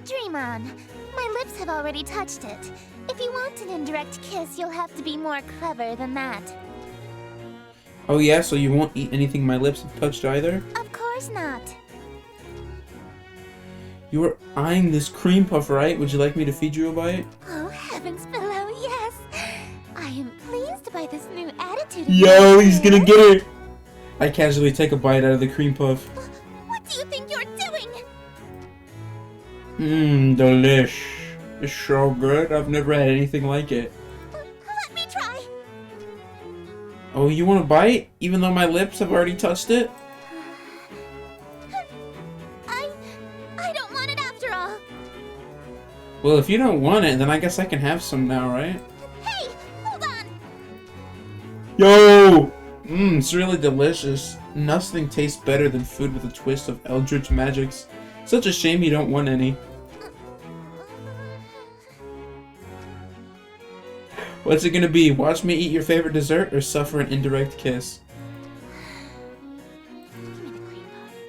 Dream on. My lips have already touched it. If you want an indirect kiss, you'll have to be more clever than that. Oh yeah, so you won't eat anything my lips have touched either? Of course not. You were eyeing this cream puff, right? Would you like me to feed you a bite? Oh, heavens below, yes. I am pleased by this new attitude. Yo, he's gonna get her! I casually take a bite out of the cream puff. What do you think you're doing? Mmm, delish. It's so good. I've never had anything like it. Let me try. Oh, you want a bite? Even though my lips have already touched it? I don't want it after all. Well, if you don't want it, then I guess I can have some now, right? Hey, hold on. Yo! Mmm, it's really delicious. Nothing tastes better than food with a twist of eldritch magics. Such a shame you don't want any. What's it gonna be? Watch me eat your favorite dessert or suffer an indirect kiss? Give me the cream puff.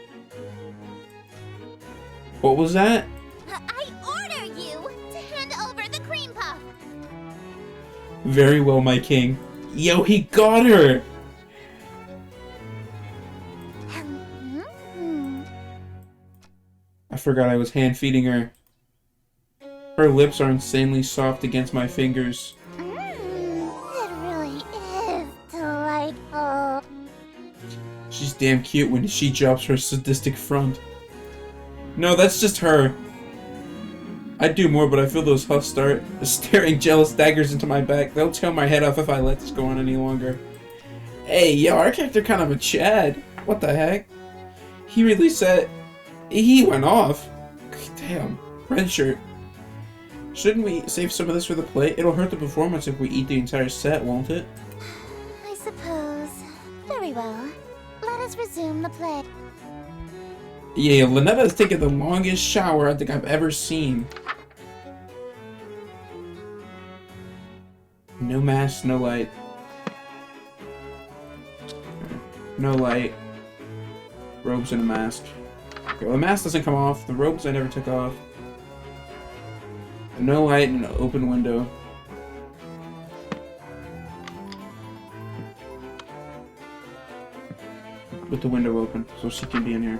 What was that? I order you to hand over the cream puff. Very well, my king. Yo, he got her! Mm. I forgot I was hand feeding her. Her lips are insanely soft against my fingers. It really is delightful. She's damn cute when she drops her sadistic front. No, that's just her. I'd do more, but I feel those huffs start staring jealous daggers into my back. They'll tear my head off if I let this go on any longer. Hey, yo, our character kind of a Chad. What the heck? He really said... He went off. Damn. Red shirt. Shouldn't we save some of this for the plate? It'll hurt the performance if we eat the entire set, won't it? I suppose. Very well. Let us resume the play. Yeah, Lynetta's taking the longest shower I think I've ever seen. No mask, no light. No light. Robes and a mask. Okay, well, the mask doesn't come off. The robes I never took off. No light and an open window. With the window open, so she can be in here.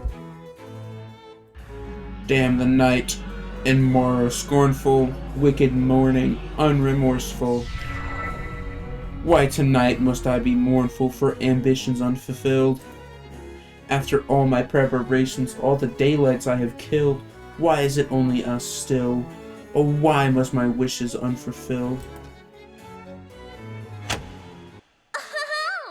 Damn the night and morrow, scornful, wicked morning, unremorseful. Why tonight must I be mournful for ambitions unfulfilled? After all my preparations, all the daylights I have killed, why is it only us still? Oh, why must my wishes unfulfilled?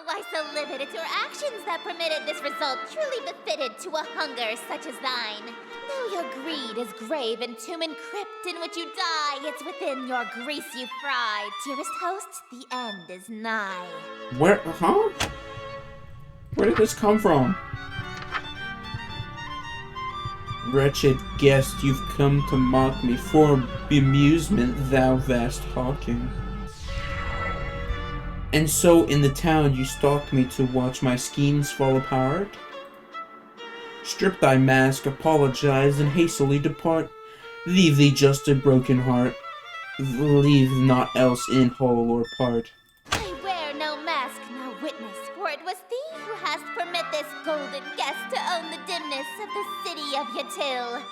Why so livid? It's your actions that permitted this result, truly befitted to a hunger such as thine. Though your greed is grave and tomb and crypt in which you die, it's within your grease you fry. Dearest host, the end is nigh. Where, huh? Where did this come from? Wretched guest, you've come to mock me for bemusement, thou vast hawking. And so in the town you stalk me to watch my schemes fall apart? Strip thy mask, apologize, and hastily depart. Leave thee just a broken heart. Leave naught else in whole or part. I wear no mask, no witness, for it was thee who hast permit this golden guest to own the dimness of the city of Yatil.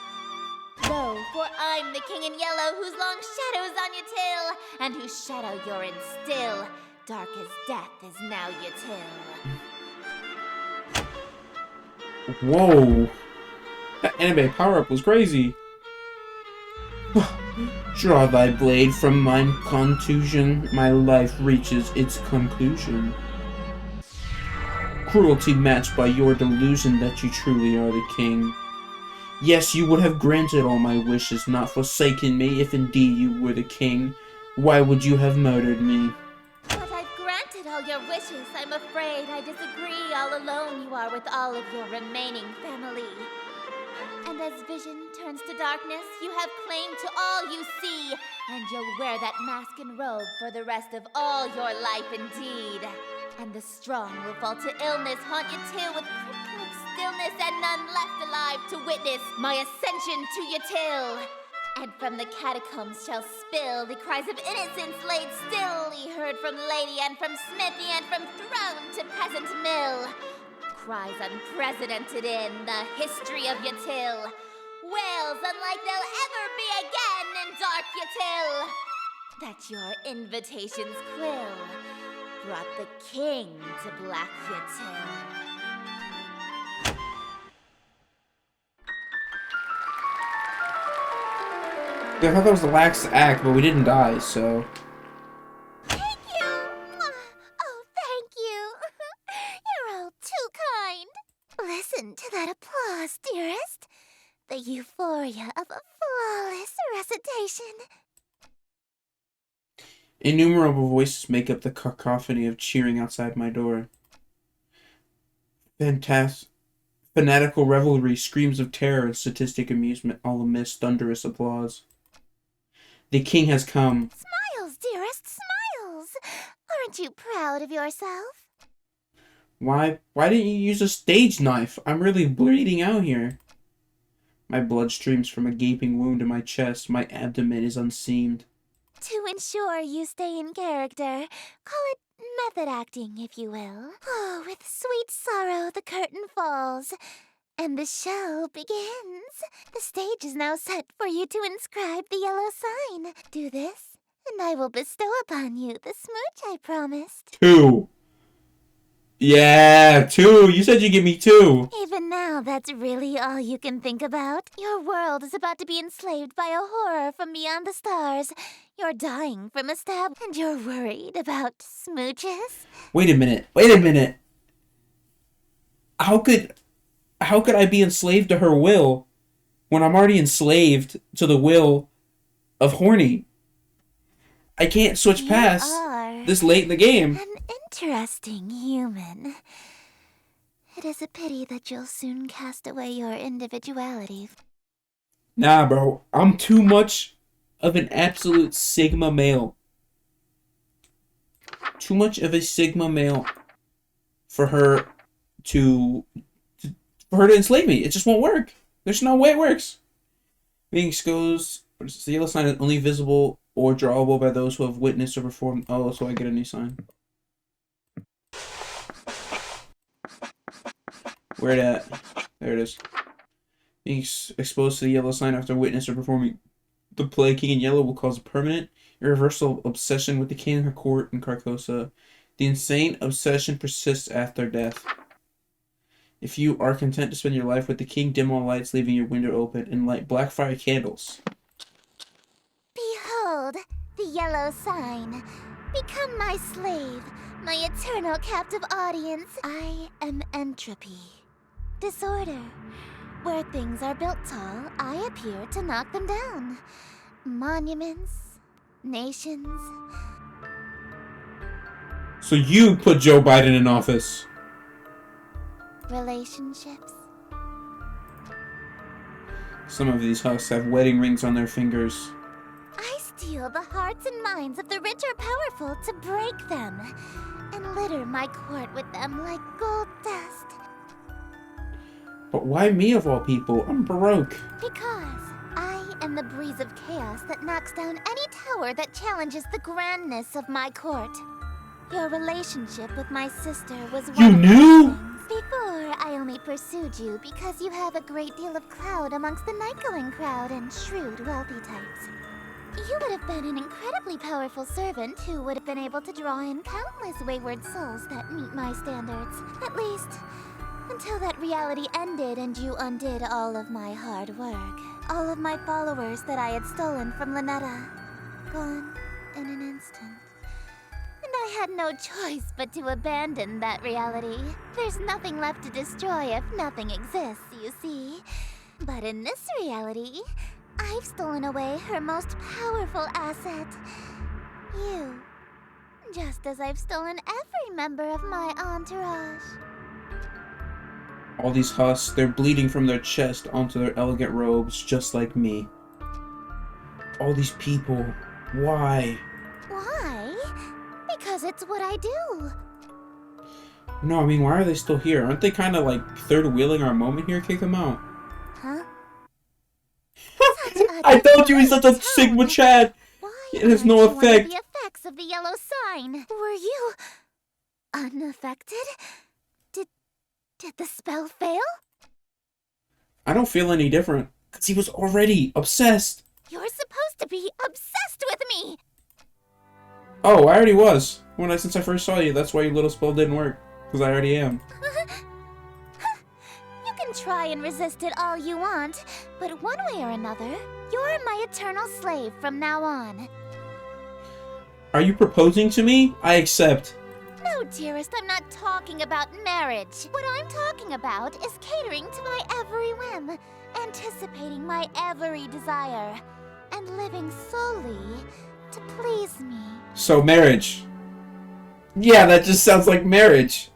Lo, for I'm the king in yellow, whose long shadow's on Yatil, and whose shadow you're in still. Dark as death is now Yatil. Whoa. That anime power-up was crazy. Draw thy blade from mine contusion, my life reaches its conclusion. Cruelty matched by your delusion that you truly are the king. Yes, you would have granted all my wishes, not forsaken me, if indeed you were the king. Why would you have murdered me? But I've granted all your wishes. I'm afraid I disagree. All alone you are with all of your remaining family. And as vision turns to darkness, you have claim to all you see, and you'll wear that mask and robe for the rest of all your life indeed. And the strong will fall to illness, haunt you too with crypt-like stillness, and none left alive to witness my ascension to Yatil. And from the catacombs shall spill the cries of innocence laid still, ye heard from lady and from smithy and from throne to peasant mill. Cries unprecedented in the history of Yatil. Wails unlike they'll ever be again in dark Yatil. That your invitations quill brought the king to Black Yatil. I thought that was the last act, but we didn't die, so... Thank you! Oh, thank you! You're all too kind. Listen to that applause, dearest. The euphoria of a flawless recitation. Innumerable voices make up the cacophony of cheering outside my door. Fanatical revelry, screams of terror, and statistic amusement all amidst thunderous applause. The king has come. Smiles, dearest, smiles! Aren't you proud of yourself? Why didn't you use a stage knife? I'm really bleeding out here. My blood streams from a gaping wound in my chest. My abdomen is unseamed. To ensure you stay in character, call it method acting, if you will. Oh, with sweet sorrow the curtain falls, and the show begins. The stage is now set for you to inscribe the yellow sign. Do this, and I will bestow upon you the smooch I promised. 2. Yeah, 2. You said you'd give me 2. Even now, that's really all you can think about. Your world is about to be enslaved by a horror from beyond the stars. You're dying from a stab, and you're worried about smooches? Wait a minute. How could I be enslaved to her will when I'm already enslaved to the will of Horny? I can't switch past this late in the game. An interesting human. It is a pity that you'll soon cast away your individuality. Nah, bro. I'm too much of an absolute Sigma male. Too much of a Sigma male for her to enslave me. It just won't work. There's no way it works. Being exposed, the yellow sign is only visible or drawable by those who have witnessed or performed. Oh, so I get a new sign. Where it at? There it is. Being exposed to the yellow sign after witness or performing the play King in Yellow will cause a permanent, irreversible obsession with the king and her court in Carcosa. The insane obsession persists after death. If you are content to spend your life with the king, dim all lights, leaving your window open, and light black fire candles. Behold, the yellow sign. Become my slave, my eternal captive audience. I am entropy. Disorder. Where things are built tall, I appear to knock them down. Monuments, nations. So you put Joe Biden in office. Relationships. Some of these husks have wedding rings on their fingers. I steal the hearts and minds of the rich or powerful to break them, and litter my court with them like gold dust. But why me of all people? I'm broke. Because I am the breeze of chaos that knocks down any tower that challenges the grandness of my court. Your relationship with my sister was one You of knew? those things. Before, I only pursued you because you have a great deal of clout amongst the night-going crowd and shrewd, wealthy types. You would have been an incredibly powerful servant who would have been able to draw in countless wayward souls that meet my standards. At least, until that reality ended and you undid all of my hard work. All of my followers that I had stolen from Lynetta. Gone in an instant. And I had no choice but to abandon that reality. There's nothing left to destroy if nothing exists, you see. But in this reality, I've stolen away her most powerful asset. You. Just as I've stolen every member of my entourage. All these husks, they're bleeding from their chest onto their elegant robes, just like me. All these people, why? Why? Because it's what I do. No, I mean, why are they still here? Aren't they kind of like third-wheeling our moment here? Kick them out. Huh? I told you he's such a Sigma Chad! Why It has no aren't you under effect. the effects of the yellow sign? Were you unaffected? Did the spell fail? I don't feel any different, because he was already obsessed. You're supposed to be obsessed with me! Oh, I already was. Since I first saw you, that's why your little spell didn't work. Because I already am. You can try and resist it all you want, but one way or another, you're my eternal slave from now on. Are you proposing to me? I accept. No, dearest, I'm not talking about marriage. What I'm talking about is catering to my every whim, anticipating my every desire, and living solely to please me. So, marriage. Yeah, that just sounds like marriage.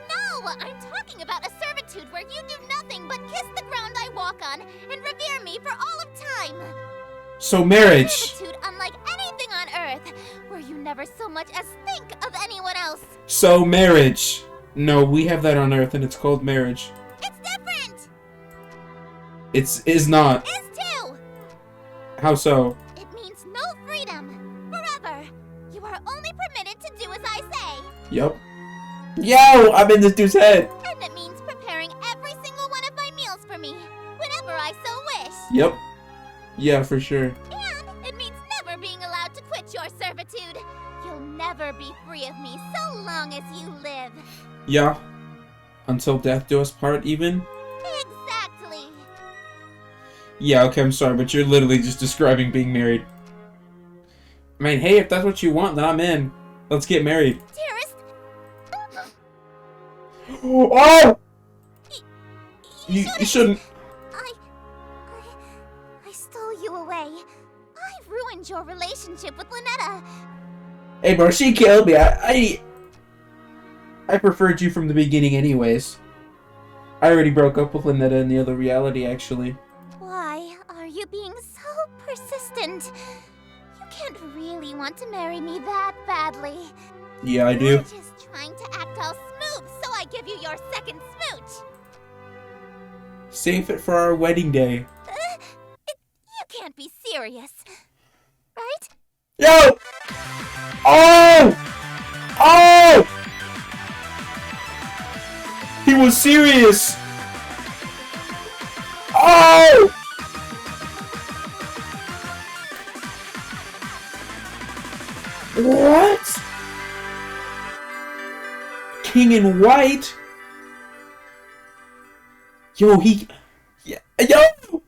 No! I'm talking about a servitude where you do nothing but kiss the ground I walk on and revere me for all of time. So, marriage. Servitude unlike anything on earth, where you never so much as think of any So marriage. No, we have that on Earth, and it's called marriage. It's different! Is not. Is too! How so? It means no freedom. Forever. You are only permitted to do as I say. Yup. Yo, I'm in this dude's head. And it means preparing every single one of my meals for me, whenever I so wish. Yep. Yeah, for sure. And it means never being allowed to quit your servitude. You'll never be free of me so long as you live. Yeah. Until death do us part, even? Exactly. Yeah, okay, I'm sorry, but you're literally just describing being married. I mean, hey, if that's what you want, then I'm in. Let's get married. Dearest, Oh! You shouldn't. I stole you away. I ruined your relationship with Lynetta. Hey, bro, she killed me. I preferred you from the beginning anyways. I already broke up with Lynetta in the other reality, actually. Why are you being so persistent? You can't really want to marry me that badly. Yeah, I do. You're just trying to act all smooth, so I give you your second smooch. Save it for our wedding day. You can't be serious, right? Yo! Oh! Oh! He was serious! Oh! What? King in white? Yo, yeah, yo!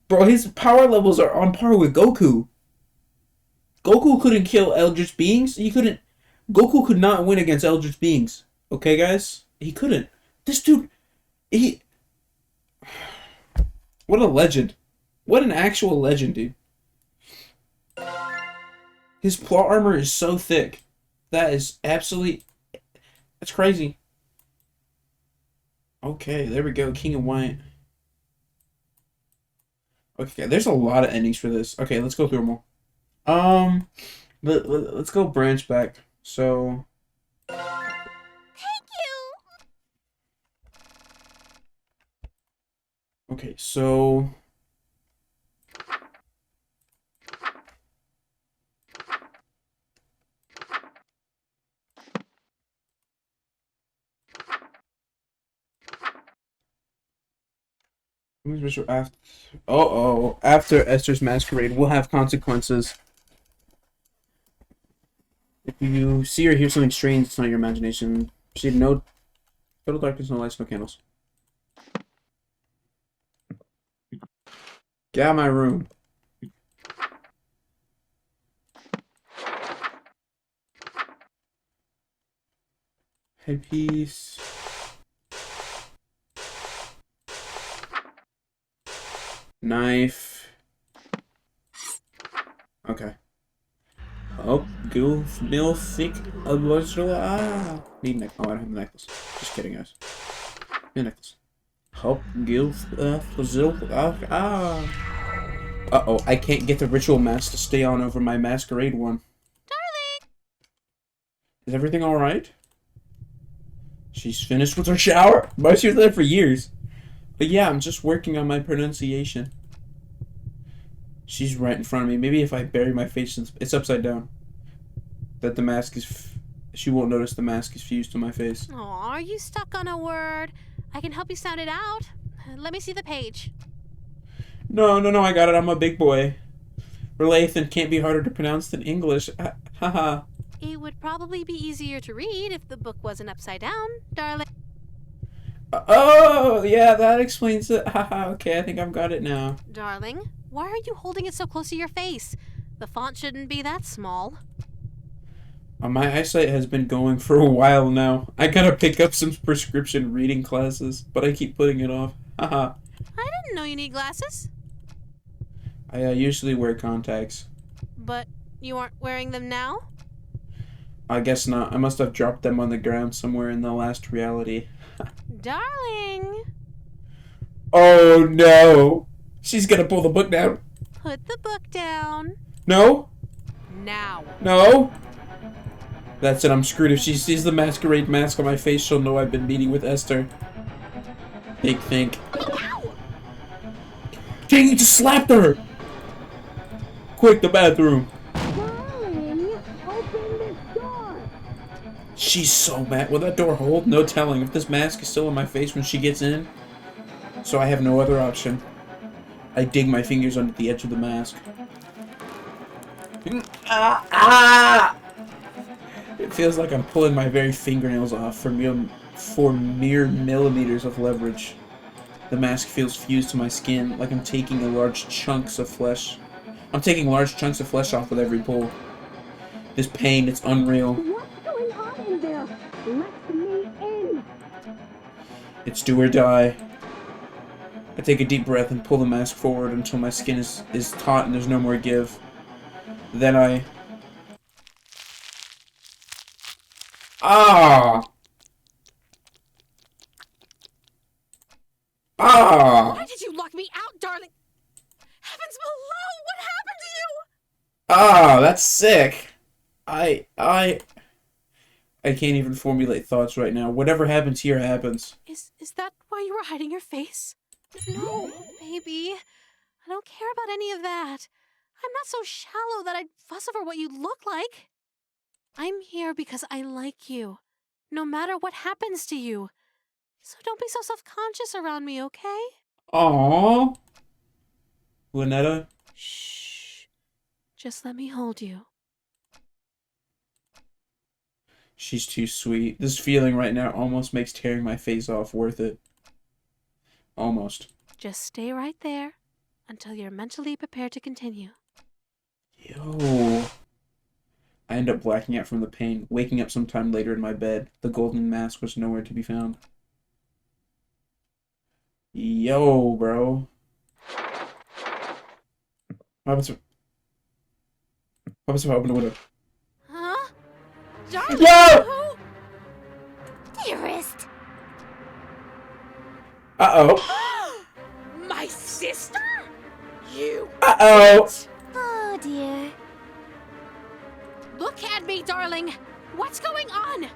Bro, his power levels are on par with Goku. Goku couldn't kill Eldritch beings. Goku could not win against Eldritch beings. Okay, guys? He couldn't. This dude, what a legend. What an actual legend, dude. His plot armor is so thick. That is absolutely... That's crazy. Okay, there we go. King of White. Okay, there's a lot of endings for this. Okay, let's go through them all. Let's go branch back. So... Thank you! Okay, so... After Esther's masquerade will have consequences. If you see or hear something strange, it's not your imagination. Proceed no total darkness, no lights, no candles. Get out of my room. Headpiece. Knife. Okay. Oh, goof, milk, thick, need necklace. Oh, I don't have a necklace. Just kidding, guys. Need a necklace. Hop, goof, Uh-oh, I can't get the ritual mask to stay on over my masquerade one. Darling! Is everything alright? She's finished with her shower? But she was there for years. But yeah, I'm just working on my pronunciation. She's right in front of me. Maybe if I bury my face, it's upside down. That the mask is... She won't notice the mask is fused to my face. Oh, are you stuck on a word? I can help you sound it out. Let me see the page. No, I got it. I'm a big boy. Relathan can't be harder to pronounce than English. Haha. It would probably be easier to read if the book wasn't upside down, darling. Oh, yeah, that explains it. Haha, okay, I think I've got it now. Darling, why are you holding it so close to your face? The font shouldn't be that small. My eyesight has been going for a while now. I gotta pick up some prescription reading classes, but I keep putting it off. Haha. I didn't know you need glasses. I usually wear contacts. But you aren't wearing them now? I guess not. I must have dropped them on the ground somewhere in the last reality. Darling! Oh no! She's gonna pull the book down. Put the book down. No? Now. No? That's it, I'm screwed. If she sees the masquerade mask on my face, she'll know I've been meeting with Esther. Think. Dang, you just slapped her! Quick, the bathroom. Darling, open this door. She's so mad. Will that door hold? No telling. If this mask is still on my face when she gets in, so I have no other option. I dig my fingers under the edge of the mask. It feels like I'm pulling my very fingernails off for mere millimeters of leverage. The mask feels fused to my skin, like I'm taking large chunks of flesh. I'm taking large chunks of flesh off with every pull. This pain, it's unreal. What's going on in there? Let me in. It's do or die. I take a deep breath and pull the mask forward until my skin is taut and there's no more give. Then I... Ah! Ah! Why did you lock me out, darling? Heavens below! What happened to you? Ah, that's sick. I can't even formulate thoughts right now. Whatever happens here happens. Is that why you were hiding your face? No, baby. I don't care about any of that. I'm not so shallow that I'd fuss over what you look like. I'm here because I like you, no matter what happens to you. So don't be so self-conscious around me, okay? Aww. Lynetta? Shh. Just let me hold you. She's too sweet. This feeling right now almost makes tearing my face off worth it. Almost. Just stay right there until you're mentally prepared to continue. Yo. I end up blacking out from the pain, waking up sometime later in my bed. The golden mask was nowhere to be found. Yo, bro. What happens if I open the window? Huh? Darling, No! who? Dearest! Uh-oh. My sister? You. Uh-oh. Oh dear. Look at me, darling. What's going on?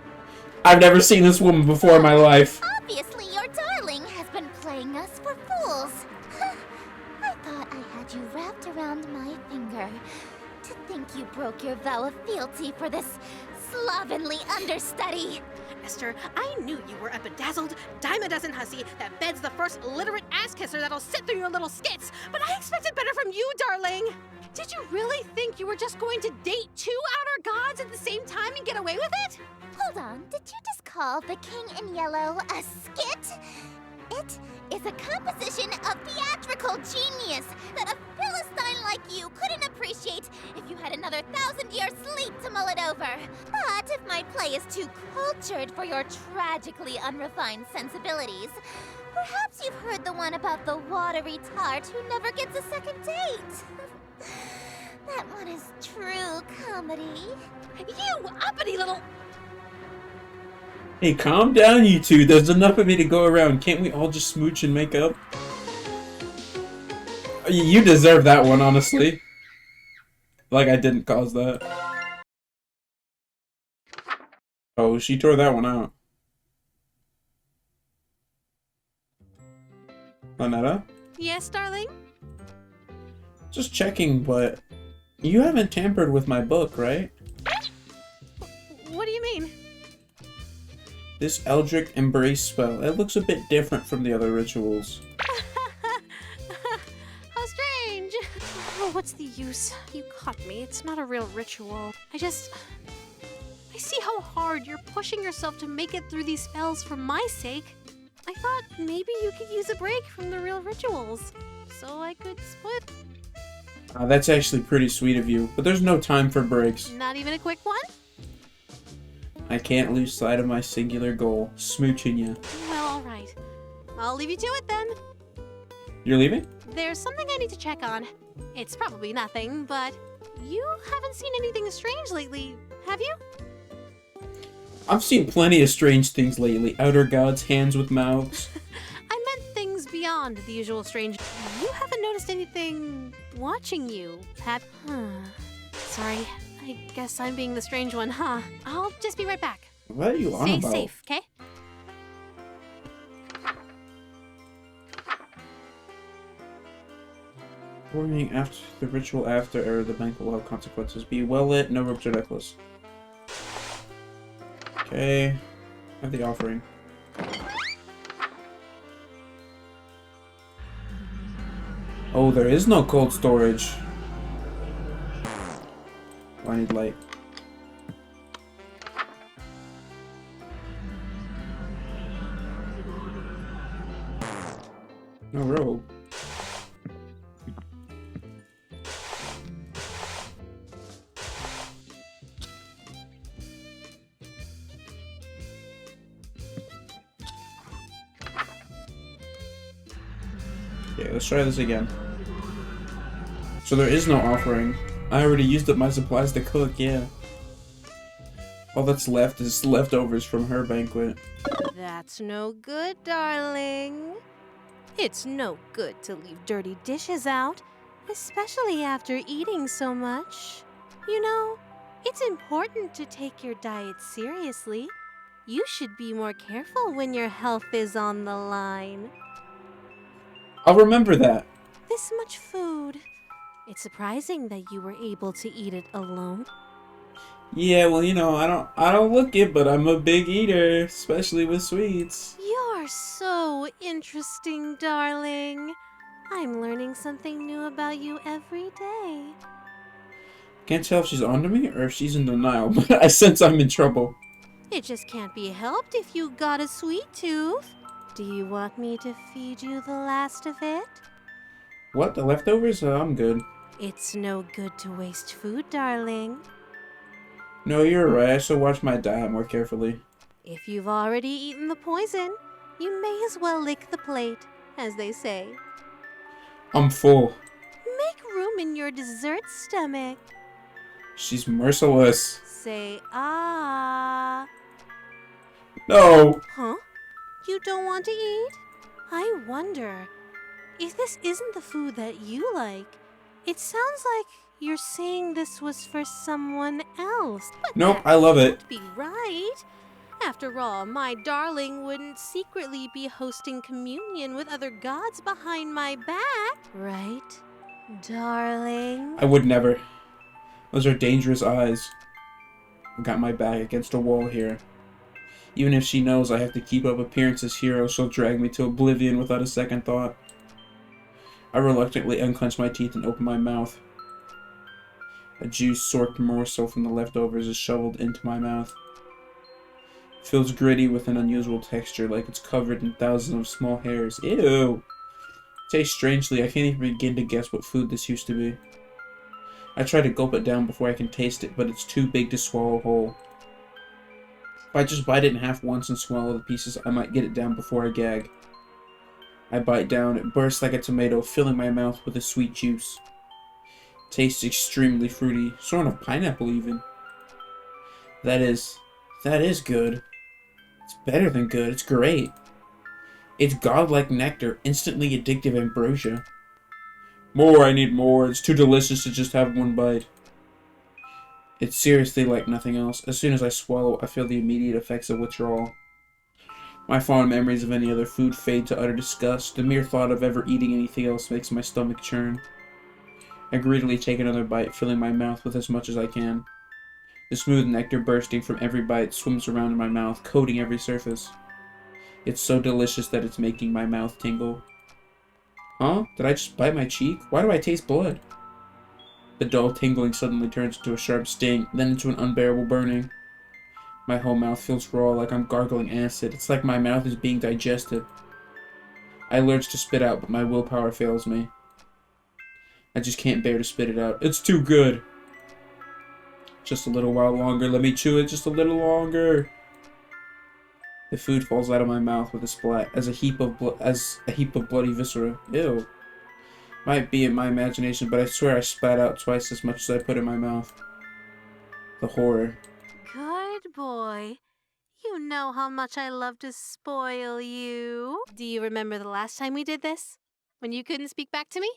I've never seen this woman before in my life. Obviously, your darling has been playing us for fools. I thought I had you wrapped around my finger. To think you broke your vow of fealty for this slovenly understudy. Esther, I knew you were a bedazzled, dime-a-dozen hussy that beds the first illiterate ass-kisser that'll sit through your little skits, but I expected better from you, darling. Did you really think you were just going to date two outer gods at the same time and get away with it? Hold on, did you just call The King in Yellow a skit? It is a composition of theatrical genius that a Philistine like you couldn't appreciate if you had another 1,000-year sleep to mull it over. But if my play is too cultured for your tragically unrefined sensibilities, perhaps you've heard the one about the watery tart who never gets a second date. That one is true comedy. You uppity little... Hey, calm down, you two. There's enough of me to go around. Can't we all just smooch and make up? You deserve that one, honestly. Like I didn't cause that. Oh, she tore that one out. Lynetta? Yes, darling? Just checking, but you haven't tampered with my book, right? What do you mean? This Eldritch Embrace spell, it looks a bit different from the other rituals. How strange. Oh, what's the use? You caught me. It's not a real ritual. I see how hard you're pushing yourself to make it through these spells for my sake. I thought maybe you could use a break from the real rituals, so I could split. That's actually pretty sweet of you, but there's no time for breaks. Not even a quick one? I can't lose sight of my singular goal, smooching you. Well, alright. I'll leave you to it then. You're leaving? There's something I need to check on. It's probably nothing, but you haven't seen anything strange lately, have you? I've seen plenty of strange things lately. Outer gods, hands with mouths. I meant things beyond the usual strange. You haven't noticed anything watching you, have... Sorry, I I guess I'm being the strange one, huh? I'll just be right back. What are you on Stay about? safe, okay? Warning after the ritual after the banquet will have consequences. Be well lit, no ropes or necklace. Okay. Have the offering. Oh, there is no cold storage. Oh, I need light. No robe. Okay, let's try this again. So there is no offering. I already used up my supplies to cook, yeah. All that's left is leftovers from her banquet. That's no good, darling. It's no good to leave dirty dishes out, especially after eating so much. You know, it's important to take your diet seriously. You should be more careful when your health is on the line. I'll remember that. This much food. It's surprising that you were able to eat it alone. Yeah, well, you know, I don't look it, but I'm a big eater, especially with sweets. You're so interesting, darling. I'm learning something new about you every day. Can't tell if she's onto me or if she's in denial, but I sense I'm in trouble. It just can't be helped if you got a sweet tooth. Do you want me to feed you the last of it? What, the leftovers? I'm good. It's no good to waste food, darling. No, you're right. I should watch my diet more carefully. If you've already eaten the poison, you may as well lick the plate, as they say. I'm full. Make room in your dessert stomach. She's merciless. Say ah. No! Huh? You don't want to eat? I wonder if this isn't the food that you like. It sounds like you're saying this was for someone else. But Nope, that I love it. can't be right. After all, my darling wouldn't secretly be hosting communion with other gods behind my back. Right, darling? I would never. Those are dangerous eyes. I got my back against a wall here. Even if she knows I have to keep up appearances here, she'll drag me to oblivion without a second thought. I reluctantly unclench my teeth and open my mouth. A juice-soaked morsel from the leftovers is shoveled into my mouth. It feels gritty with an unusual texture, like it's covered in thousands of small hairs. Ew! It tastes strangely. I can't even begin to guess what food this used to be. I try to gulp it down before I can taste it, but it's too big to swallow whole. If I just bite it in half once and swallow the pieces, I might get it down before I gag. I bite down, it bursts like a tomato, filling my mouth with a sweet juice. It tastes extremely fruity, sort of pineapple even. That is good. It's better than good, it's great. It's godlike nectar, instantly addictive ambrosia. More, I need more, it's too delicious to just have one bite. It's seriously like nothing else. As soon as I swallow, I feel the immediate effects of withdrawal. My fond memories of any other food fade to utter disgust. The mere thought of ever eating anything else makes my stomach churn. I greedily take another bite, filling my mouth with as much as I can. The smooth nectar bursting from every bite swims around in my mouth, coating every surface. It's so delicious that it's making my mouth tingle. Huh? Did I just bite my cheek? Why do I taste blood? The dull tingling suddenly turns into a sharp sting, then into an unbearable burning. My whole mouth feels raw, like I'm gargling acid. It's like my mouth is being digested. I lurch to spit out, but my willpower fails me. I just can't bear to spit it out. It's too good! Just a little while longer. Let me chew it just a little longer. The food falls out of my mouth with a splat, as a heap of bloody viscera. Ew. Might be in my imagination, but I swear I spat out twice as much as I put in my mouth. The horror. Good boy. You know how much I love to spoil you. Do you remember the last time we did this? When you couldn't speak back to me?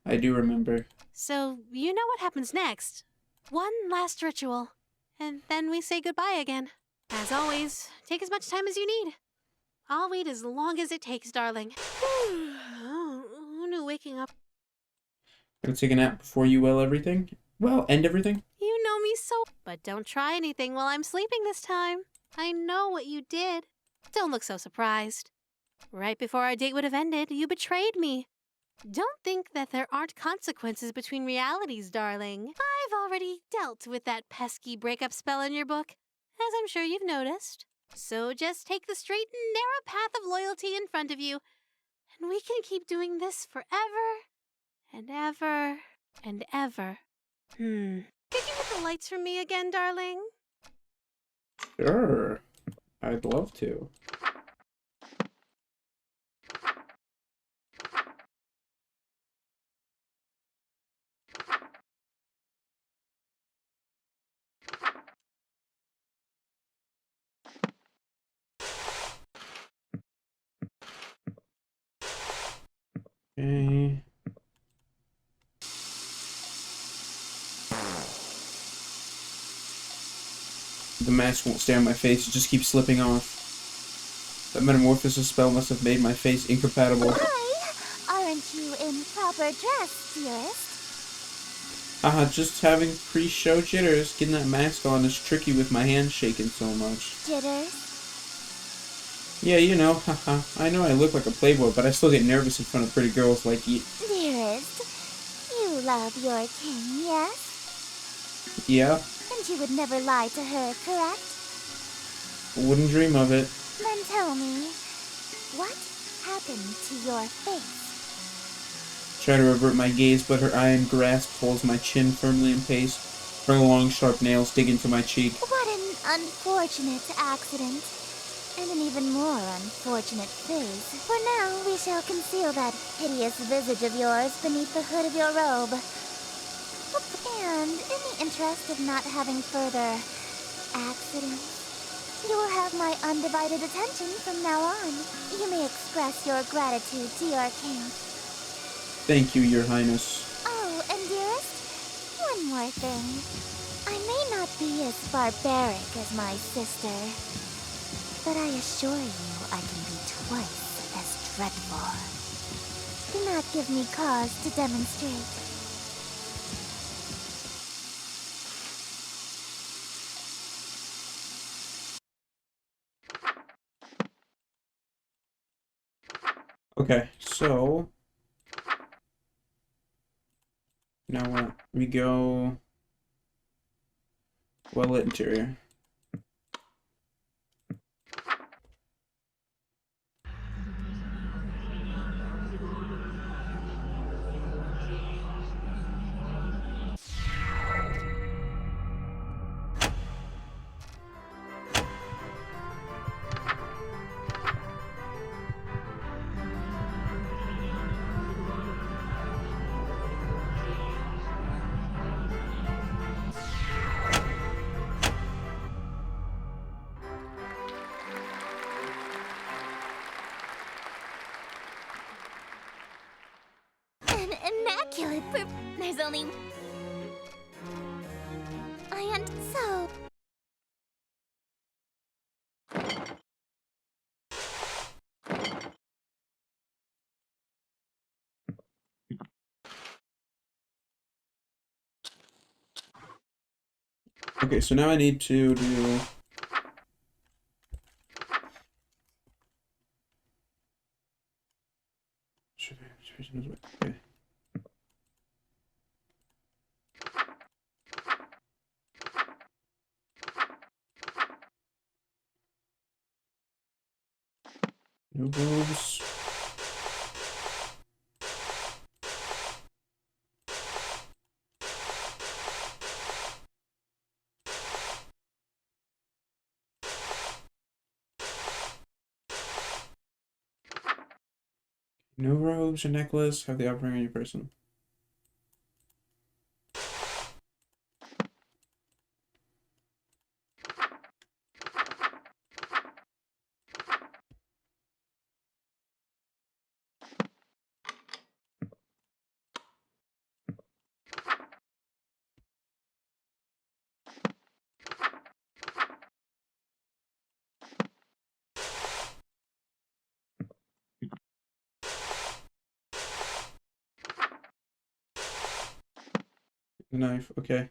I do remember. So, you know what happens next. One last ritual, and then we say goodbye again. As always, take as much time as you need. I'll wait as long as it takes, darling. Who knew waking up? Gonna take a nap before you everything? Well, end everything? You know me so. But don't try anything while I'm sleeping this time. I know what you did. Don't look so surprised. Right before our date would have ended, you betrayed me. Don't think that there aren't consequences between realities, darling. I've already dealt with that pesky breakup spell in your book, as I'm sure you've noticed. So just take the straight and narrow path of loyalty in front of you, and we can keep doing this forever and ever and ever. Could you hit the lights for me again, darling? Sure. I'd love to. Okay. The mask won't stay on my face, it just keeps slipping off. That metamorphosis spell must have made my face incompatible. Why? Aren't you in proper dress, dearest? Haha, just having pre-show jitters. Getting that mask on is tricky with my hands shaking so much. Jitters? Yeah, you know, haha. I know I look like a playboy, but I still get nervous in front of pretty girls like you. Dearest, you love your king, yes? Yeah, And you would never lie to her, correct? wouldn't dream of it. Then tell me, what happened to your face? Try to avert my gaze, but her iron grasp holds my chin firmly in place. Her long, sharp nails dig into my cheek. What an unfortunate accident. And an even more unfortunate face. For now, we shall conceal that hideous visage of yours beneath the hood of your robe. And in the interest of not having further accidents, you will have my undivided attention from now on. You may express your gratitude to your king. Thank you, Your Highness. Oh, and dearest, one more thing. I may not be as barbaric as my sister, but I assure you I can be twice as dreadful. Do not give me cause to demonstrate. Okay, so... Now what? We go... Well-lit interior. An immaculate There's only... And so... Okay, so now I need to do... Okay. No robes. No robes or necklace. Have the offering on your person. Knife, okay.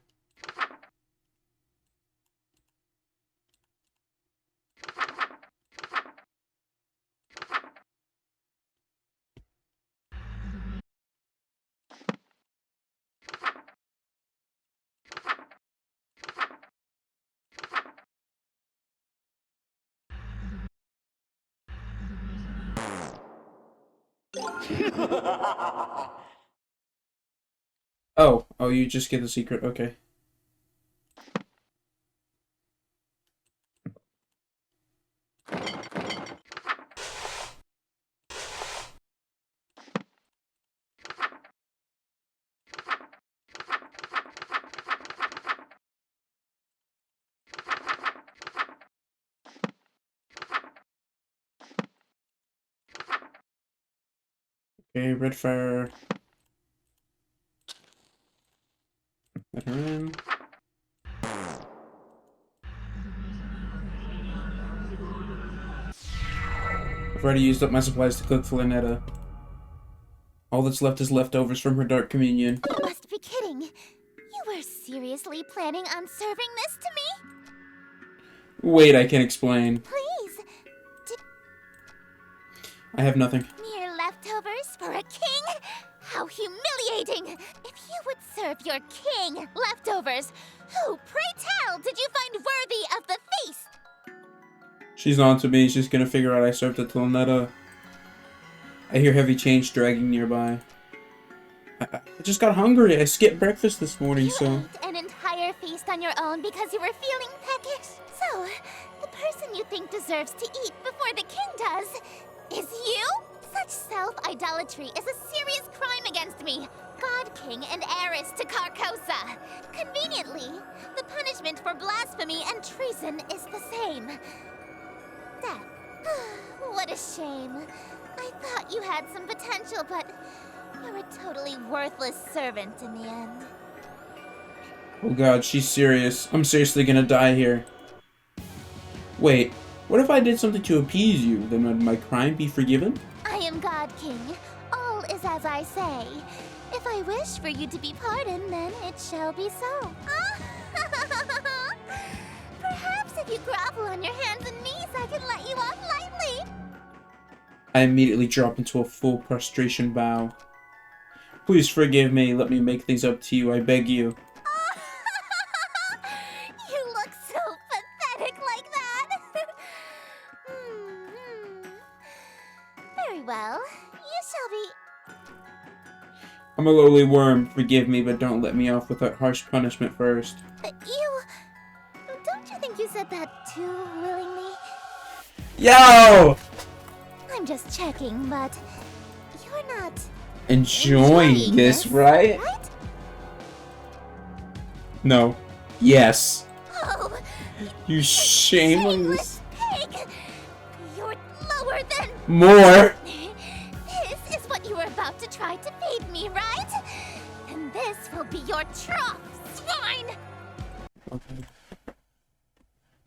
Oh, you just get the secret, okay. Okay, red fire. Let her in. I've already used up my supplies to cook for Lynetta. All that's left is leftovers from her dark communion. You must be kidding. You were seriously planning on serving this to me? Wait, I can explain. Please. I have nothing. Mere leftovers for a king? How humiliating! If you would serve your king leftovers, who, pray tell, did you find worthy of the feast? She's on to me. She's gonna figure out I served it to Lynetta. I hear heavy chains dragging nearby. I just got hungry. I skipped breakfast this morning, You so... ate an entire feast on your own because you were feeling peckish? So, the person you think deserves to eat before the king does is you? Such self-idolatry is a serious crime against me, God King and heiress to Carcosa. Conveniently, the punishment for blasphemy and treason is the same. Death. What a shame. I thought you had some potential, but you're a totally worthless servant in the end. Oh god, she's serious. I'm seriously gonna die here. Wait, what if I did something to appease you? Then would my crime be forgiven? I am God King. All is as I say. If I wish for you to be pardoned, then it shall be so. Perhaps if you grovel on your hands and knees, I can let you off lightly. I immediately drop into a full prostration bow. Please forgive me. Let me make things up to you. I beg you. You look so pathetic like that. Very well. You shall be. I'm a lowly worm. Forgive me, but don't let me off without harsh punishment first. You. Don't you think you said that too willingly? Yo! I'm just checking, but you're not Enjoying this, right? Right? No. Yes. Oh, You shameless. pig! You're lower than. More. This is what you were about to try to feed me, right? And this will be your trough, swine! Okay.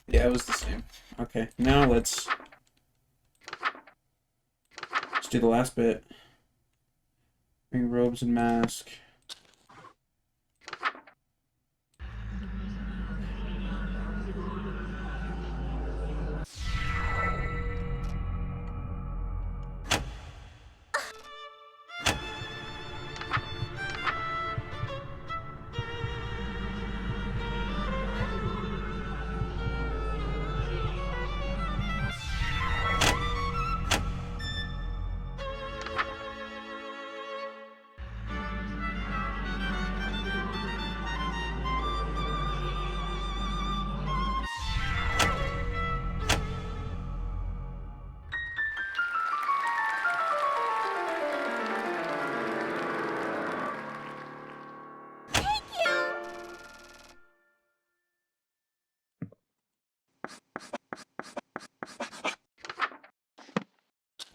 Yeah, it was the same. Okay, now let's do the last bit. Bring robes and mask.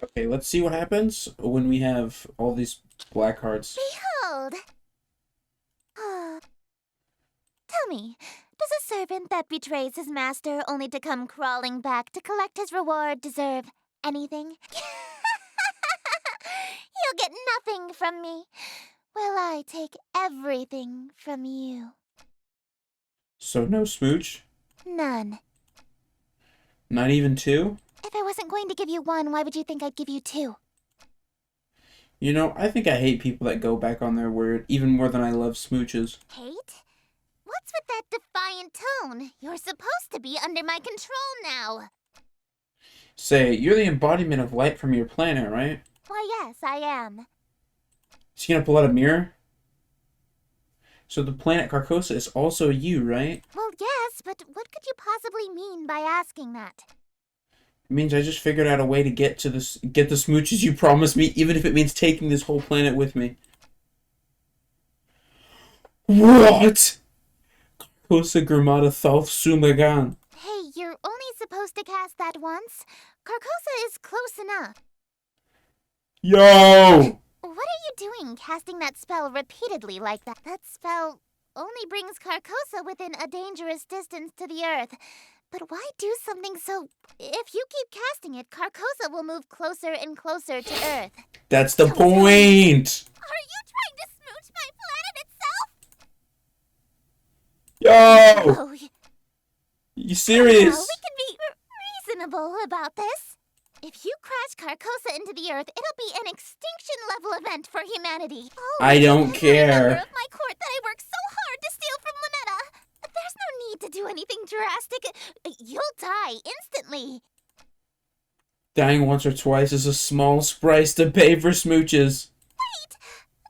Okay, let's see what happens when we have all these black hearts. Behold! Tell me, does a servant that betrays his master only to come crawling back to collect his reward deserve anything? You'll get nothing from me. will I take everything from you. So no smooch? None. Not even two? If I wasn't going to give you one, why would you think I'd give you two? You know, I think I hate people that go back on their word, even more than I love smooches. Hate? What's with that defiant tone? You're supposed to be under my control now. Say, you're the embodiment of light from your planet, right? Why, yes, I am. Is he gonna pull out a mirror? So the planet Carcosa is also you, right? Well, yes, but what could you possibly mean by asking that? It means I just figured out a way to get the smooches you promised me, even if it means taking this whole planet with me. What? Carcosa Gramada Thalf Sumagan. Hey, you're only supposed to cast that once. Carcosa is close enough. Yo! What are you doing casting that spell repeatedly like that? That spell only brings Carcosa within a dangerous distance to the Earth. But why do something so... If you keep casting it, Carcosa will move closer and closer to Earth. That's the point! Are you trying to smooch my planet itself? Yo! Oh, You serious? we can be reasonable about this. If you crash Carcosa into the Earth, it'll be an extinction-level event for humanity. Oh, I don't every care. member of my court that I worked so hard to steal from Lunetta. There's no need to do anything drastic. You'll die instantly. Dying once or twice is a small price to pay for smooches. Wait,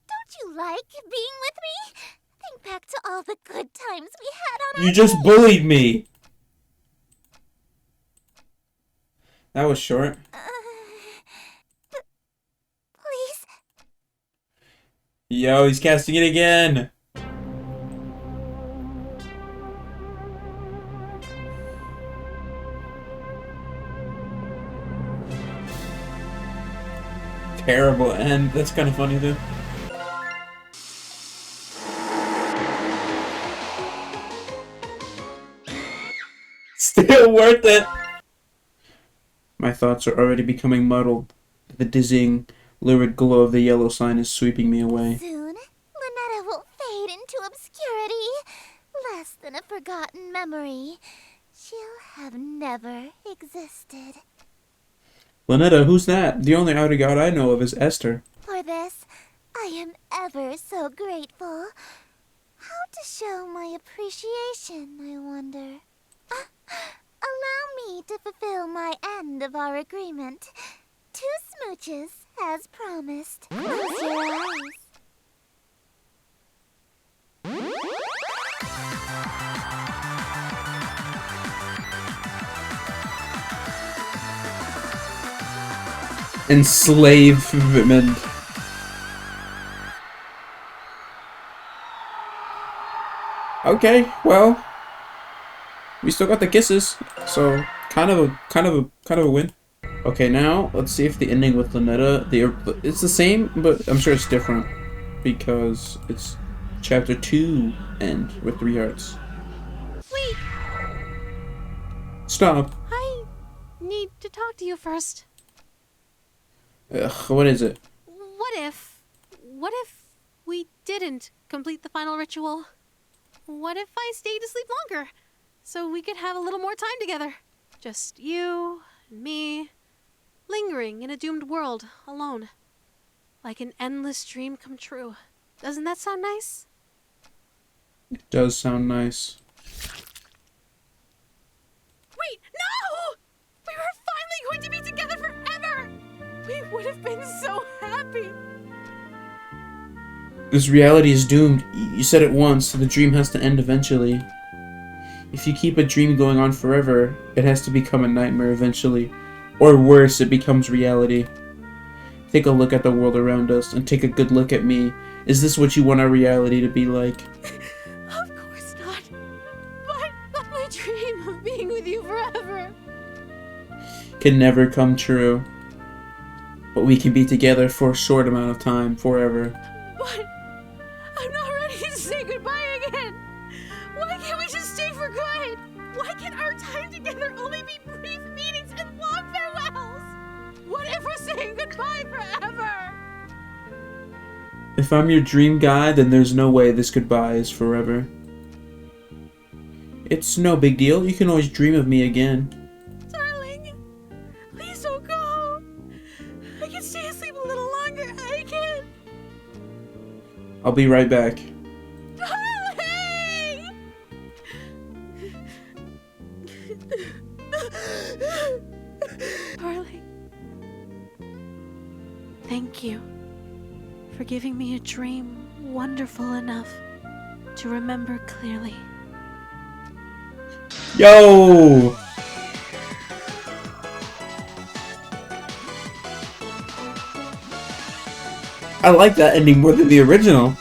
don't you like being with me? Think back to all the good times we had on our You just date. bullied me. That was short. Please. Yo, he's casting it again. Terrible end. That's kind of funny though. Still worth it. My thoughts are already becoming muddled. The dizzying, lurid glow of the yellow sign is sweeping me away. Soon, Lunetta will fade into obscurity. Less than a forgotten memory. She'll have never existed. Lunetta, who's that? The only outer god I know of is Esther. For this, I am ever so grateful. How to show my appreciation, I wonder. Allow me to fulfill my end of our agreement. 2 smooches, as promised. Close your eyes. Enslavement. Okay, well, we still got the kisses, so kind of a win. Okay, now let's see if the ending with Lunetta, it's the same, but I'm sure it's different because it's chapter 2 end with 3 hearts. Wait, Stop. I need to talk to you first. Ugh, what is it? What if we didn't complete the final ritual? What if I stayed asleep longer, so we could have a little more time together? Just you and me, lingering in a doomed world, alone. Like an endless dream come true. Doesn't that sound nice? It does sound nice. Wait, no! We were finally going to be together forever! We would have been so happy! This reality is doomed. You said it once, so the dream has to end eventually. If you keep a dream going on forever, it has to become a nightmare eventually. Or worse, it becomes reality. Take a look at the world around us, and take a good look at me. Is this what you want our reality to be like? Of course not. But my dream of being with you forever. Can never come true. But we can be together for a short amount of time, forever. But I'm not ready to say goodbye again. Why can't we just stay for good? Why can our time together only be brief meetings and long farewells? What if we're saying goodbye forever? If I'm your dream guy, then there's no way this goodbye is forever. It's no big deal. You can always dream of me again. Darling, please don't go. I can stay asleep a little longer. I can. I'll be right back. Darling! Darling. Thank you for giving me a dream wonderful enough to remember clearly. Yo! I like that ending more than the original.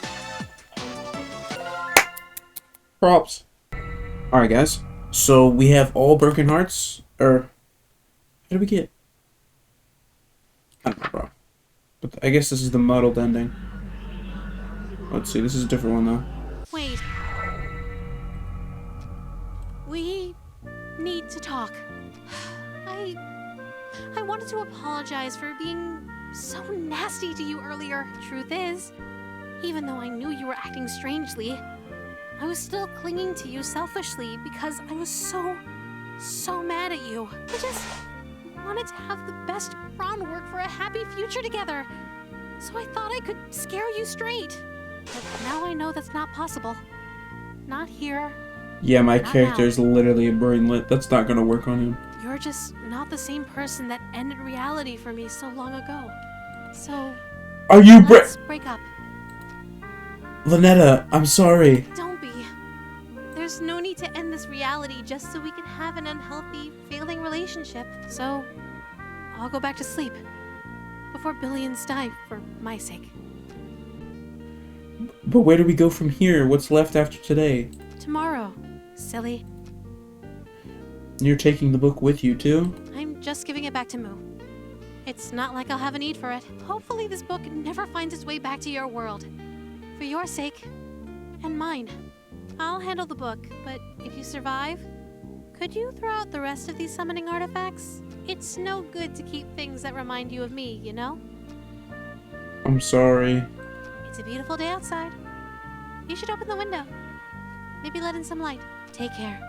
Props. Alright guys, so we have all broken hearts, or how did we get? I don't know, bro. But I guess this is the muddled ending. Let's see, this is a different one though. Wait. We need to talk. I wanted to apologize for being so nasty to you earlier. Truth is, even though I knew you were acting strangely, I was still clinging to you selfishly because I was so mad at you. I just wanted to have the best groundwork for a happy future together. So I thought I could scare you straight. But now I know that's not possible. Not here. Yeah, my Not character now. is literally a brainlet. That's not gonna work on him. You're just not the same person that ended reality for me so long ago. So Are you let's break up. Lynetta, I'm sorry. Don't be. There's no need to end this reality just so we can have an unhealthy, failing relationship. So I'll go back to sleep before billions die for my sake. But where do we go from here? What's left after today? Tomorrow, silly. You're taking the book with you too? I'm just giving it back to Moo. It's not like I'll have a need for it. Hopefully this book never finds its way back to your world. For your sake, and mine. I'll handle the book, but if you survive, could you throw out the rest of these summoning artifacts? It's no good to keep things that remind you of me, you know? I'm sorry. It's a beautiful day outside. You should open the window. Maybe let in some light. Take care.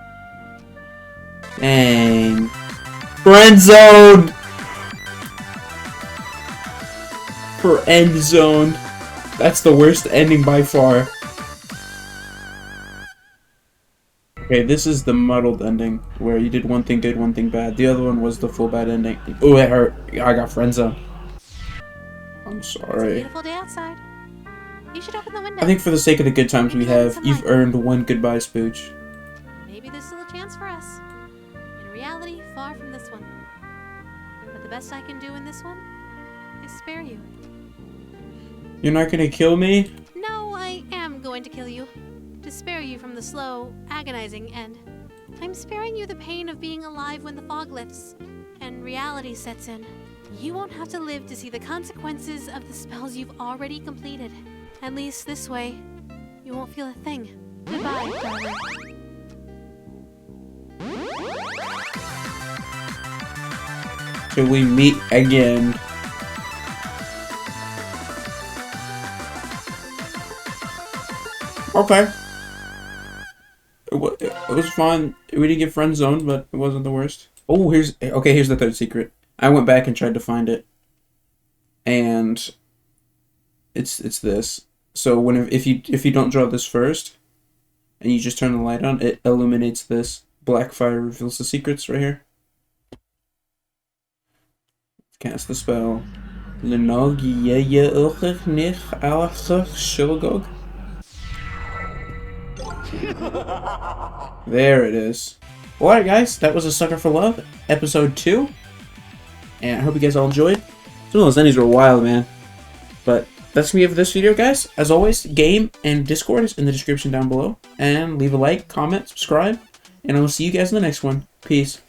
Dang. Friend zone! For end zone. That's the worst ending by far. Okay, this is the muddled ending, where you did one thing good, one thing bad. The other one was the full bad ending. Oh, it hurt. I got friend zone. I'm It's a sorry. beautiful day outside. You should open the window. I think for the sake of the good times we have, you've earned one goodbye spooch. Maybe there's still a chance for us. In reality, far from this one. But the best I can do in this one is spare you. You're not gonna kill me? No, I am going to kill you. To spare you from the slow, agonizing end. I'm sparing you the pain of being alive when the fog lifts and reality sets in. You won't have to live to see the consequences of the spells you've already completed. At least this way, you won't feel a thing. Goodbye, darling. Till we meet again. Okay. It was fun. We didn't get friend zoned, but it wasn't the worst. Oh, here's the third secret. I went back and tried to find it, and it's this. So if you don't draw this first, and you just turn the light on, it illuminates this. Black fire reveals the secrets right here. Cast the spell. Lenog Yeya Ulchich Nich Alachach Shilgog. There it is. Alright guys, that was A Sucker for Love, episode 2. And I hope you guys all enjoyed. Some of those endings were wild, man. But that's me for this video, guys. As always, game and Discord is in the description down below. And leave a like, comment, subscribe. And I will see you guys in the next one. Peace.